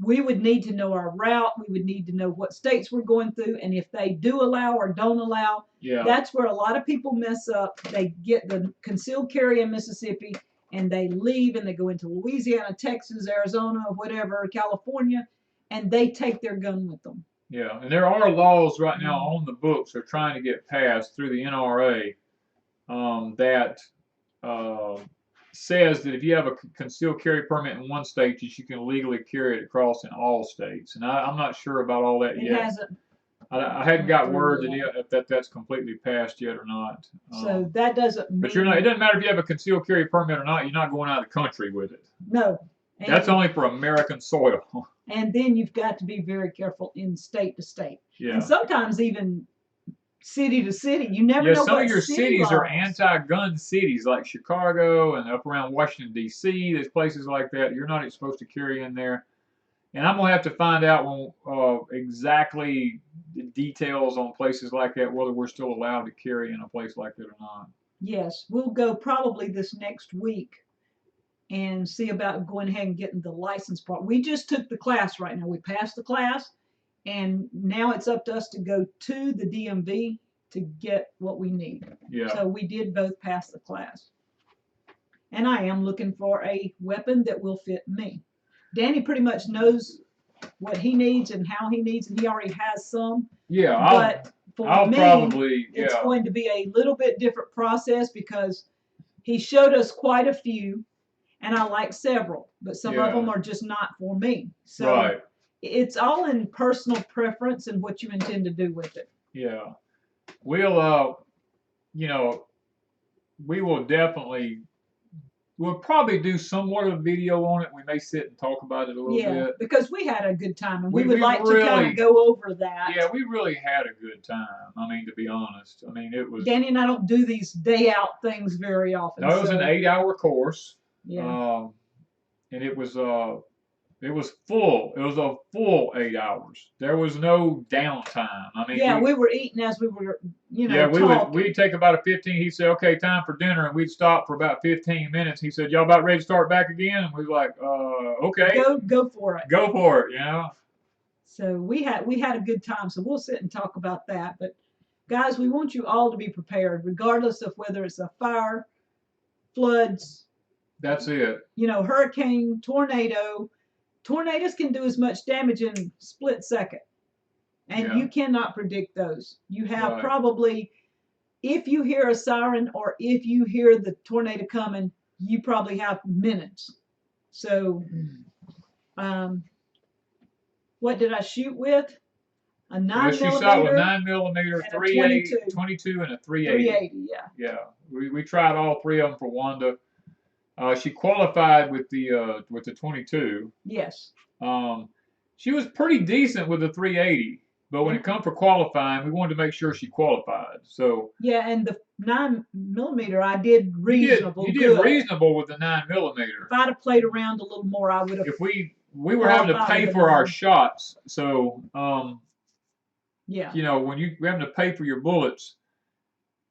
we would need to know our route. We would need to know what states we're going through, and if they do allow or don't allow. Yeah. That's where a lot of people mess up. They get the concealed carry in Mississippi, and they leave, and they go into Louisiana, Texas, Arizona, whatever, California, and they take their gun with them. Yeah, and there are laws right now on the books they're trying to get passed through the NRA that says that if you have a concealed carry permit in one state, that you can legally carry it across in all states. And I'm not sure about all that yet. I hadn't got word that that's completely passed yet or not. So that doesn't mean. But it doesn't matter if you have a concealed carry permit or not. You're not going out of the country with it. No. That's only for American soil. And then you've got to be very careful in state to state. Yeah. And sometimes even city to city. You never know what some of your cities are anti-gun cities, like Chicago and up around Washington, D.C. There's places like that. You're not supposed to carry in there. And I'm going to have to find out exactly the details on places like that, whether we're still allowed to carry in a place like that or not. Yes, we'll go probably this next week and see about going ahead and getting the license part. We just took the class right now. We passed the class, and now it's up to us to go to the DMV to get what we need. Yeah. So we did both pass the class. And I am looking for a weapon that will fit me. Danny pretty much knows what he needs and how he needs, and he already has some. Yeah, but I'll me, probably, it's going to be a little bit different process because he showed us quite a few, and I like several, but some of them are just not for me. So it's all in personal preference and what you intend to do with it. Yeah. We'll, you know, we will definitely, we'll probably do somewhat of a video on it. We may sit and talk about it a little bit. Because we had a good time, and we would like to kind of go over that. Yeah, we really had a good time. I mean, to be honest. I mean, it was... Danny and I don't do these day-out things very often. No, it was an 8-hour course. Yeah. And it was full. It was a full 8 hours. There was no downtime. I mean, we were eating as we were, we'd take about a 15. He'd say, "Okay, time for dinner," and we'd stop for about 15 minutes. He said, "Y'all about ready to start back again?" And we were like, "Okay, go for it, go for it," you know. So we had a good time. So we'll sit and talk about that. But guys, we want you all to be prepared, regardless of whether it's a fire, floods. That's it. Hurricane, tornado. Tornadoes can do as much damage in a split second, and you cannot predict those. You have probably, if you hear a siren or if you hear the tornado coming, you probably have minutes. So, what did I shoot with? A 9mm. She shot with 9mm, 380, 22, and a 380. Yeah. We tried all three of them for Wanda. She qualified with the 22. Yes. She was pretty decent with the 380, but when it come for qualifying, we wanted to make sure she qualified. So and the 9mm, I did reasonable. You did reasonable with the 9mm. If I'd have played around a little more, I would have. If we were having to pay for our shots, so when we having to pay for your bullets,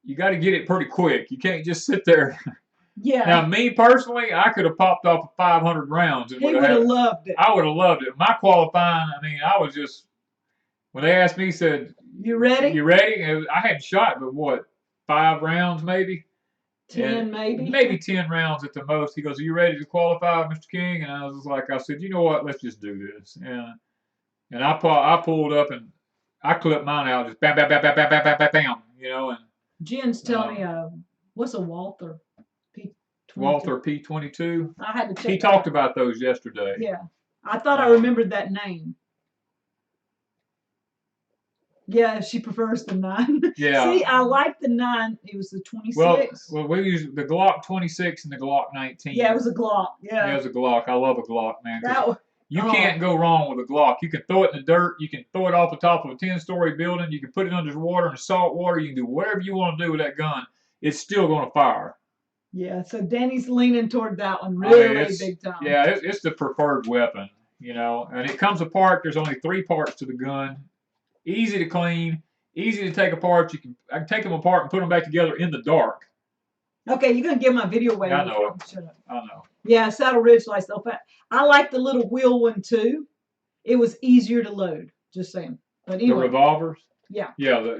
you got to get it pretty quick. You can't just sit there. Yeah. Now, me personally, I could have popped off 500 rounds. He would have loved it. I would have loved it. My qualifying, I mean, I was just, when they asked me, said, "You ready? You ready?" And I hadn't shot, but what, 5 rounds maybe? 10 maybe? Maybe 10 rounds at the most. He goes, "Are you ready to qualify, Mr. King?" And I was like, I said, "You know what? Let's just do this." And I pulled up and I clipped mine out, just bam, bam, bam, bam, bam, bam, bam, bam, bam, and. Jen's telling me, what's a Walther? Walther P22. I had to check. He talked about those yesterday. Yeah, I thought I remembered that name. Yeah, she prefers the 9. Yeah. See, I like the 9. It was the 26. Well, we used the Glock 26 and the Glock 19. Yeah, it was a Glock. Yeah, it was a Glock. I love a Glock, man. You Oh. can't go wrong with a Glock. You can throw it in the dirt. You can throw it off the top of a 10-story building. You can put it under water and salt water. You can do whatever you want to do with that gun. It's still going to fire. Yeah, so Danny's leaning toward that one really big time. Yeah, it's the preferred weapon, you know. And it comes apart. There's only 3 parts to the gun. Easy to clean, easy to take apart. I can take them apart and put them back together in the dark. Okay, you're gonna give my video away. I know. Shut up. I know. Yeah, Saddle Ridge lights. I like the little wheel one too. It was easier to load. Just saying. But anyway. The revolvers. Yeah. Yeah,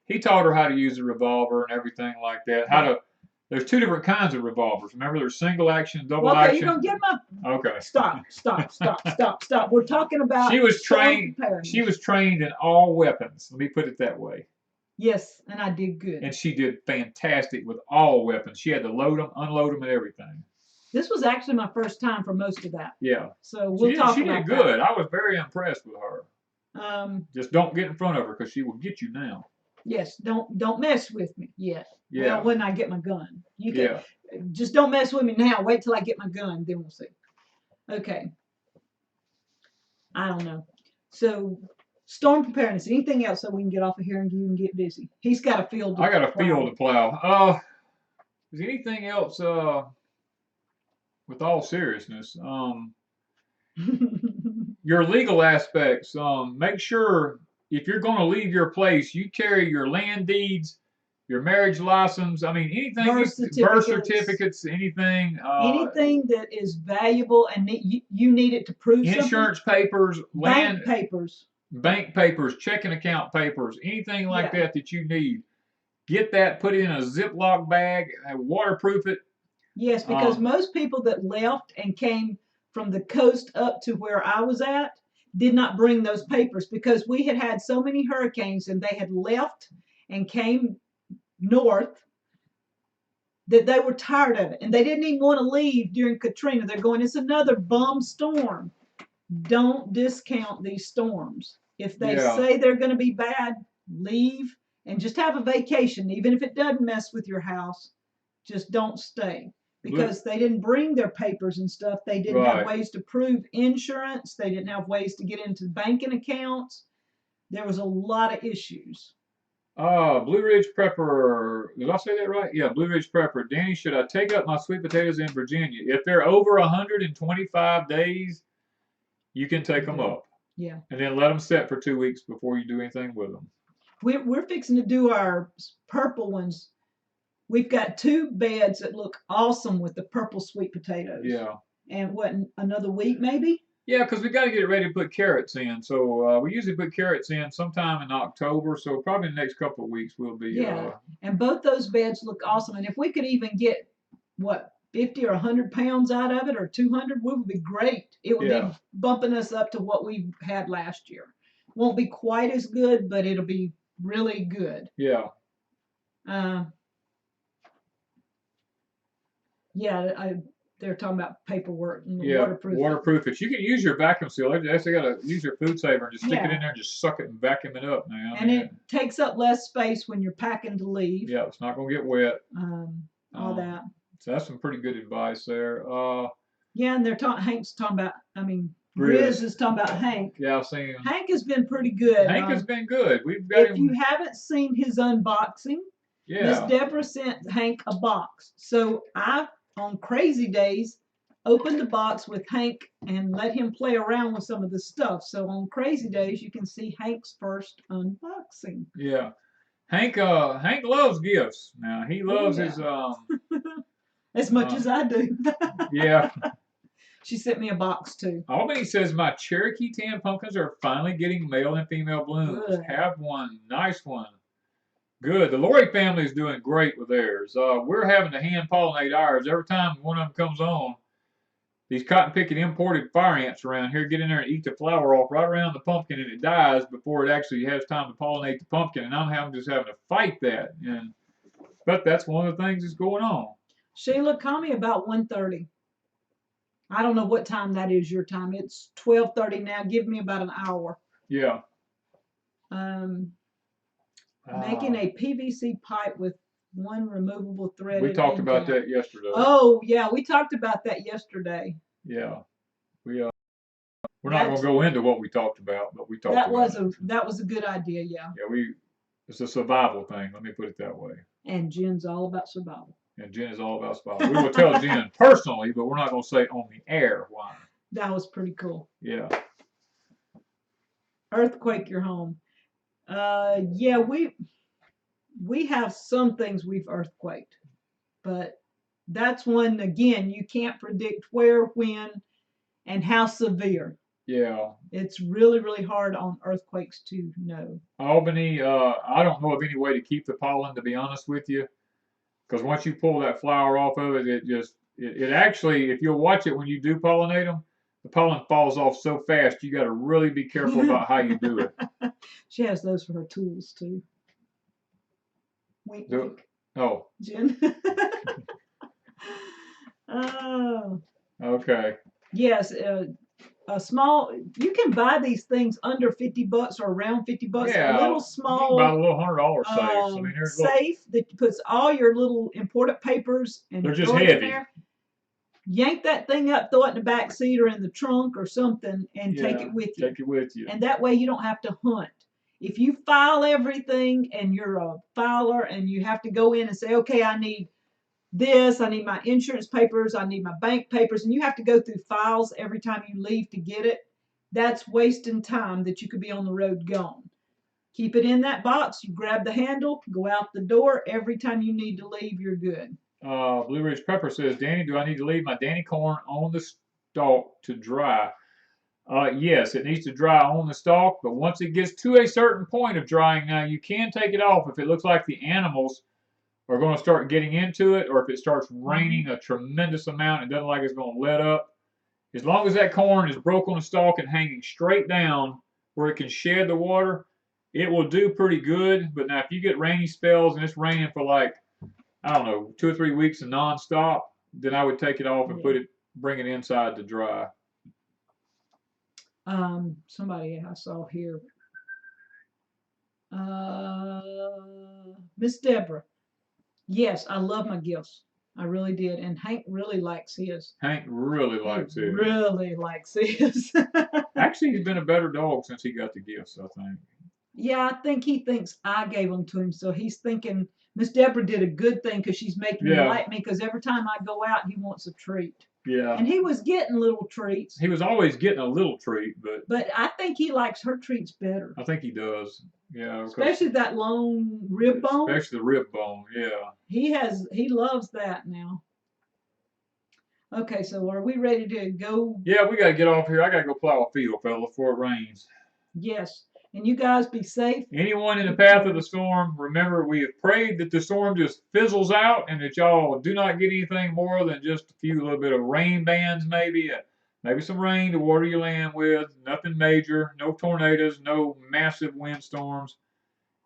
he taught her how to use a revolver and everything like that. There's 2 different kinds of revolvers. Remember, there's single action, double action. Okay, you're gonna get my. Okay. Stop. We're talking about. She was trained in all weapons. Let me put it that way. Yes, and I did good. And she did fantastic with all weapons. She had to load them, unload them, and everything. This was actually my first time for most of that. Yeah. So we'll talk about that. She did good. I was very impressed with her. Just don't get in front of her because she will get you now. Yes, don't mess with me yet. Yeah. Well, when I get my gun. You can just don't mess with me now. Wait till I get my gun, then we'll see. Okay. I don't know. So storm preparedness. Anything else so we can get off of here and you can get busy? He's got a field to plow. I got a field to plow. Is anything else with all seriousness? Your legal aspects, make sure if you're going to leave your place, you carry your land deeds, your marriage license. I mean, anything, birth certificates, anything. Anything that is valuable and you need it to prove insurance something. Papers, bank papers. bank papers, checking account papers, anything like Yeah. that you need. Get that, put it in a Ziploc bag, waterproof it. Yes, because most people that left and came from the coast up to where I was at did not bring those papers because we had had so many hurricanes and they had left and came north that they were tired of it and they didn't even want to leave during Katrina. They're going, it's another bum storm. Don't discount these storms. If they say they're going to be bad, leave and just have a vacation. Even if it doesn't mess with your house, just don't stay. Because they didn't bring their papers and stuff. They didn't have ways to prove insurance. They didn't have ways to get into banking accounts. There was a lot of issues. Blue Ridge Prepper. Did I say that right? Yeah, Blue Ridge Prepper. Danny, should I take up my sweet potatoes in Virginia? If they're over 125 days, you can take them up. Yeah. And then let them set for 2 weeks before you do anything with them. We're fixing to do our purple ones. We've got 2 beds that look awesome with the purple sweet potatoes. Yeah. And what, another week maybe? Yeah, because we got to get it ready to put carrots in. So we usually put carrots in sometime in October. So probably the next couple of weeks we'll be. Yeah. And both those beds look awesome. And if we could even get, what, 50 or 100 pounds out of it or 200, we would be great. It would be bumping us up to what we had last year. Won't be quite as good, but it'll be really good. Yeah. They're talking about paperwork and waterproof it. You can use your vacuum sealer. You actually got to use your food saver and just stick it in there and just suck it and vacuum it up now. And it takes up less space when you're packing to leave. Yeah, it's not going to get wet. All that. So that's some pretty good advice there. Yeah, and Hank's talking about, Riz is talking about Hank. Yeah, I've seen him. Hank has been pretty good. Hank has been good. We've got him. If you haven't seen his unboxing, Miss Deborah sent Hank a box. So I, on crazy days, opened the box with Hank and let him play around with some of the stuff. So on crazy days, you can see Hank's first unboxing. Yeah. Hank loves gifts. Now he loves his as much as I do. Yeah. She sent me a box too. Albany says my Cherokee tan pumpkins are finally getting male and female blooms. Good. Have one. Nice one. Good. The Lori family is doing great with theirs. We're having to hand pollinate ours. Every time one of them comes on, these cotton picking imported fire ants around here get in there and eat the flower off right around the pumpkin, and it dies before it actually has time to pollinate the pumpkin. And I'm just having to fight that. But that's one of the things that's going on. Sheila, call me about 1:30. I don't know what time that is your time. It's 12:30 now. Give me about an hour. Yeah. Making a PVC pipe with one removable thread. We talked about that yesterday. Oh yeah, we talked about that yesterday. Yeah, we're not going to go into what we talked about, but we talked. That was a good idea. Yeah. Yeah, it's a survival thing. Let me put it that way. And Jen's all about survival. And Jen is all about survival. We will tell Jen personally, but we're not going to say on the air why. That was pretty cool. Yeah. Earthquake your home. Yeah, we have some things we've earthquaked, but that's one, again, you can't predict where, when, and how severe. Yeah. It's really, really hard on earthquakes to know. Albany, I don't know of any way to keep the pollen, to be honest with you, because once you pull that flower off of it, it actually, if you'll watch it when you do pollinate them, the pollen falls off so fast, you got to really be careful about how you do it. She has those for her tools too. Wink, wink. Oh. Jen. Oh. Okay. Yes, a small. You can buy these things under $50 or around $50. Yeah, a little small. About a little $100 safe. Safe that puts all your little important papers and they're just heavy. There. Yank that thing up, throw it in the back seat or in the trunk or something, and take it with you. Take it with you. And that way you don't have to hunt. If you file everything and you're a filer and you have to go in and say, okay, I need this, I need my insurance papers, I need my bank papers, and you have to go through files every time you leave to get it, that's wasting time that you could be on the road gone. Keep it in that box, you grab the handle, go out the door, every time you need to leave, you're good. Blue Ridge Pepper says, Danny, do I need to leave my Danny corn on the stalk to dry? Yes, it needs to dry on the stalk, but once it gets to a certain point of drying, now you can take it off if it looks like the animals are going to start getting into it, or if it starts raining a tremendous amount and doesn't like it's going to let up. As long as that corn is broke on the stalk and hanging straight down where it can shed the water, it will do pretty good. But now if you get rainy spells and it's raining for like, I don't know, 2 or 3 weeks and nonstop, then I would take it off and bring it inside to dry. Somebody I saw here. Miss Deborah. Yes, I love my gifts. I really did. And Hank really likes his. Hank really likes his. Really likes his. Actually, he's been a better dog since he got the gifts, I think. Yeah, I think he thinks I gave them to him. So he's thinking Miss Deborah did a good thing because she's making him like me, because every time I go out, he wants a treat. Yeah. And he was getting little treats. He was always getting a little treat, but I think he likes her treats better. I think he does. Yeah. Especially that long rib bone. Especially the rib bone, yeah. He loves that now. Okay, so are we ready to go? Yeah, we got to get off here. I got to go plow a field, fella, before it rains. Yes. And you guys be safe. Anyone in the path of the storm, remember we have prayed that the storm just fizzles out and that y'all do not get anything more than just a few little bit of rain bands, maybe some rain to water your land with, nothing major, no tornadoes, no massive windstorms,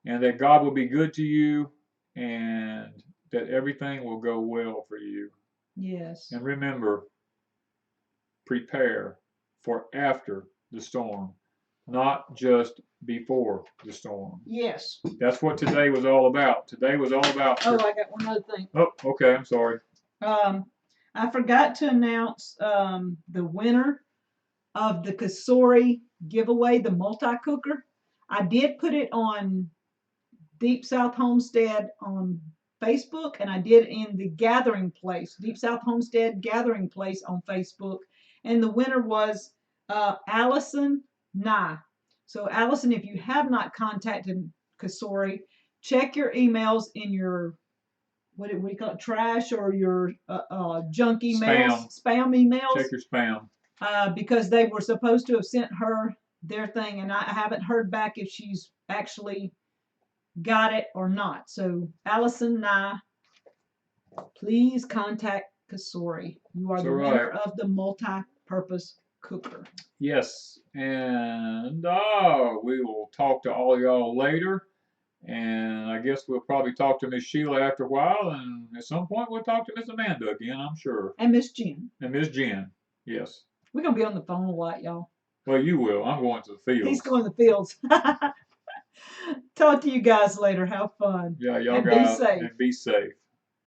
and that God will be good to you and that everything will go well for you. Yes. And remember, prepare for after the storm, not just before the storm. Yes. That's what today was all about. Today was all about. Oh, I got one other thing. Oh, okay. I'm sorry. I forgot to announce the winner of the Kasori giveaway, the multi-cooker. I did put it on Deep South Homestead on Facebook, and I did in the Gathering Place, Deep South Homestead Gathering Place on Facebook, and the winner was Allison Nye. So Allison, if you have not contacted Kasori, check your emails in your what do we call it, trash, or your junk emails, spam emails. Check your spam. Because they were supposed to have sent her their thing, and I haven't heard back if she's actually got it or not. So Allison Nye, please contact Kasori. You are the winner of the multi-purpose cooker. Yes, and we will talk to all y'all later. And I guess we'll probably talk to Miss Sheila after a while, and at some point we'll talk to Miss Amanda again, I'm sure. And Miss Jen. And Miss Jen, yes. We're going to be on the phone a lot, y'all. Well, you will. I'm going to the fields. He's going to the fields. Talk to you guys later. Have fun. Yeah, y'all guys. Be safe. And be safe.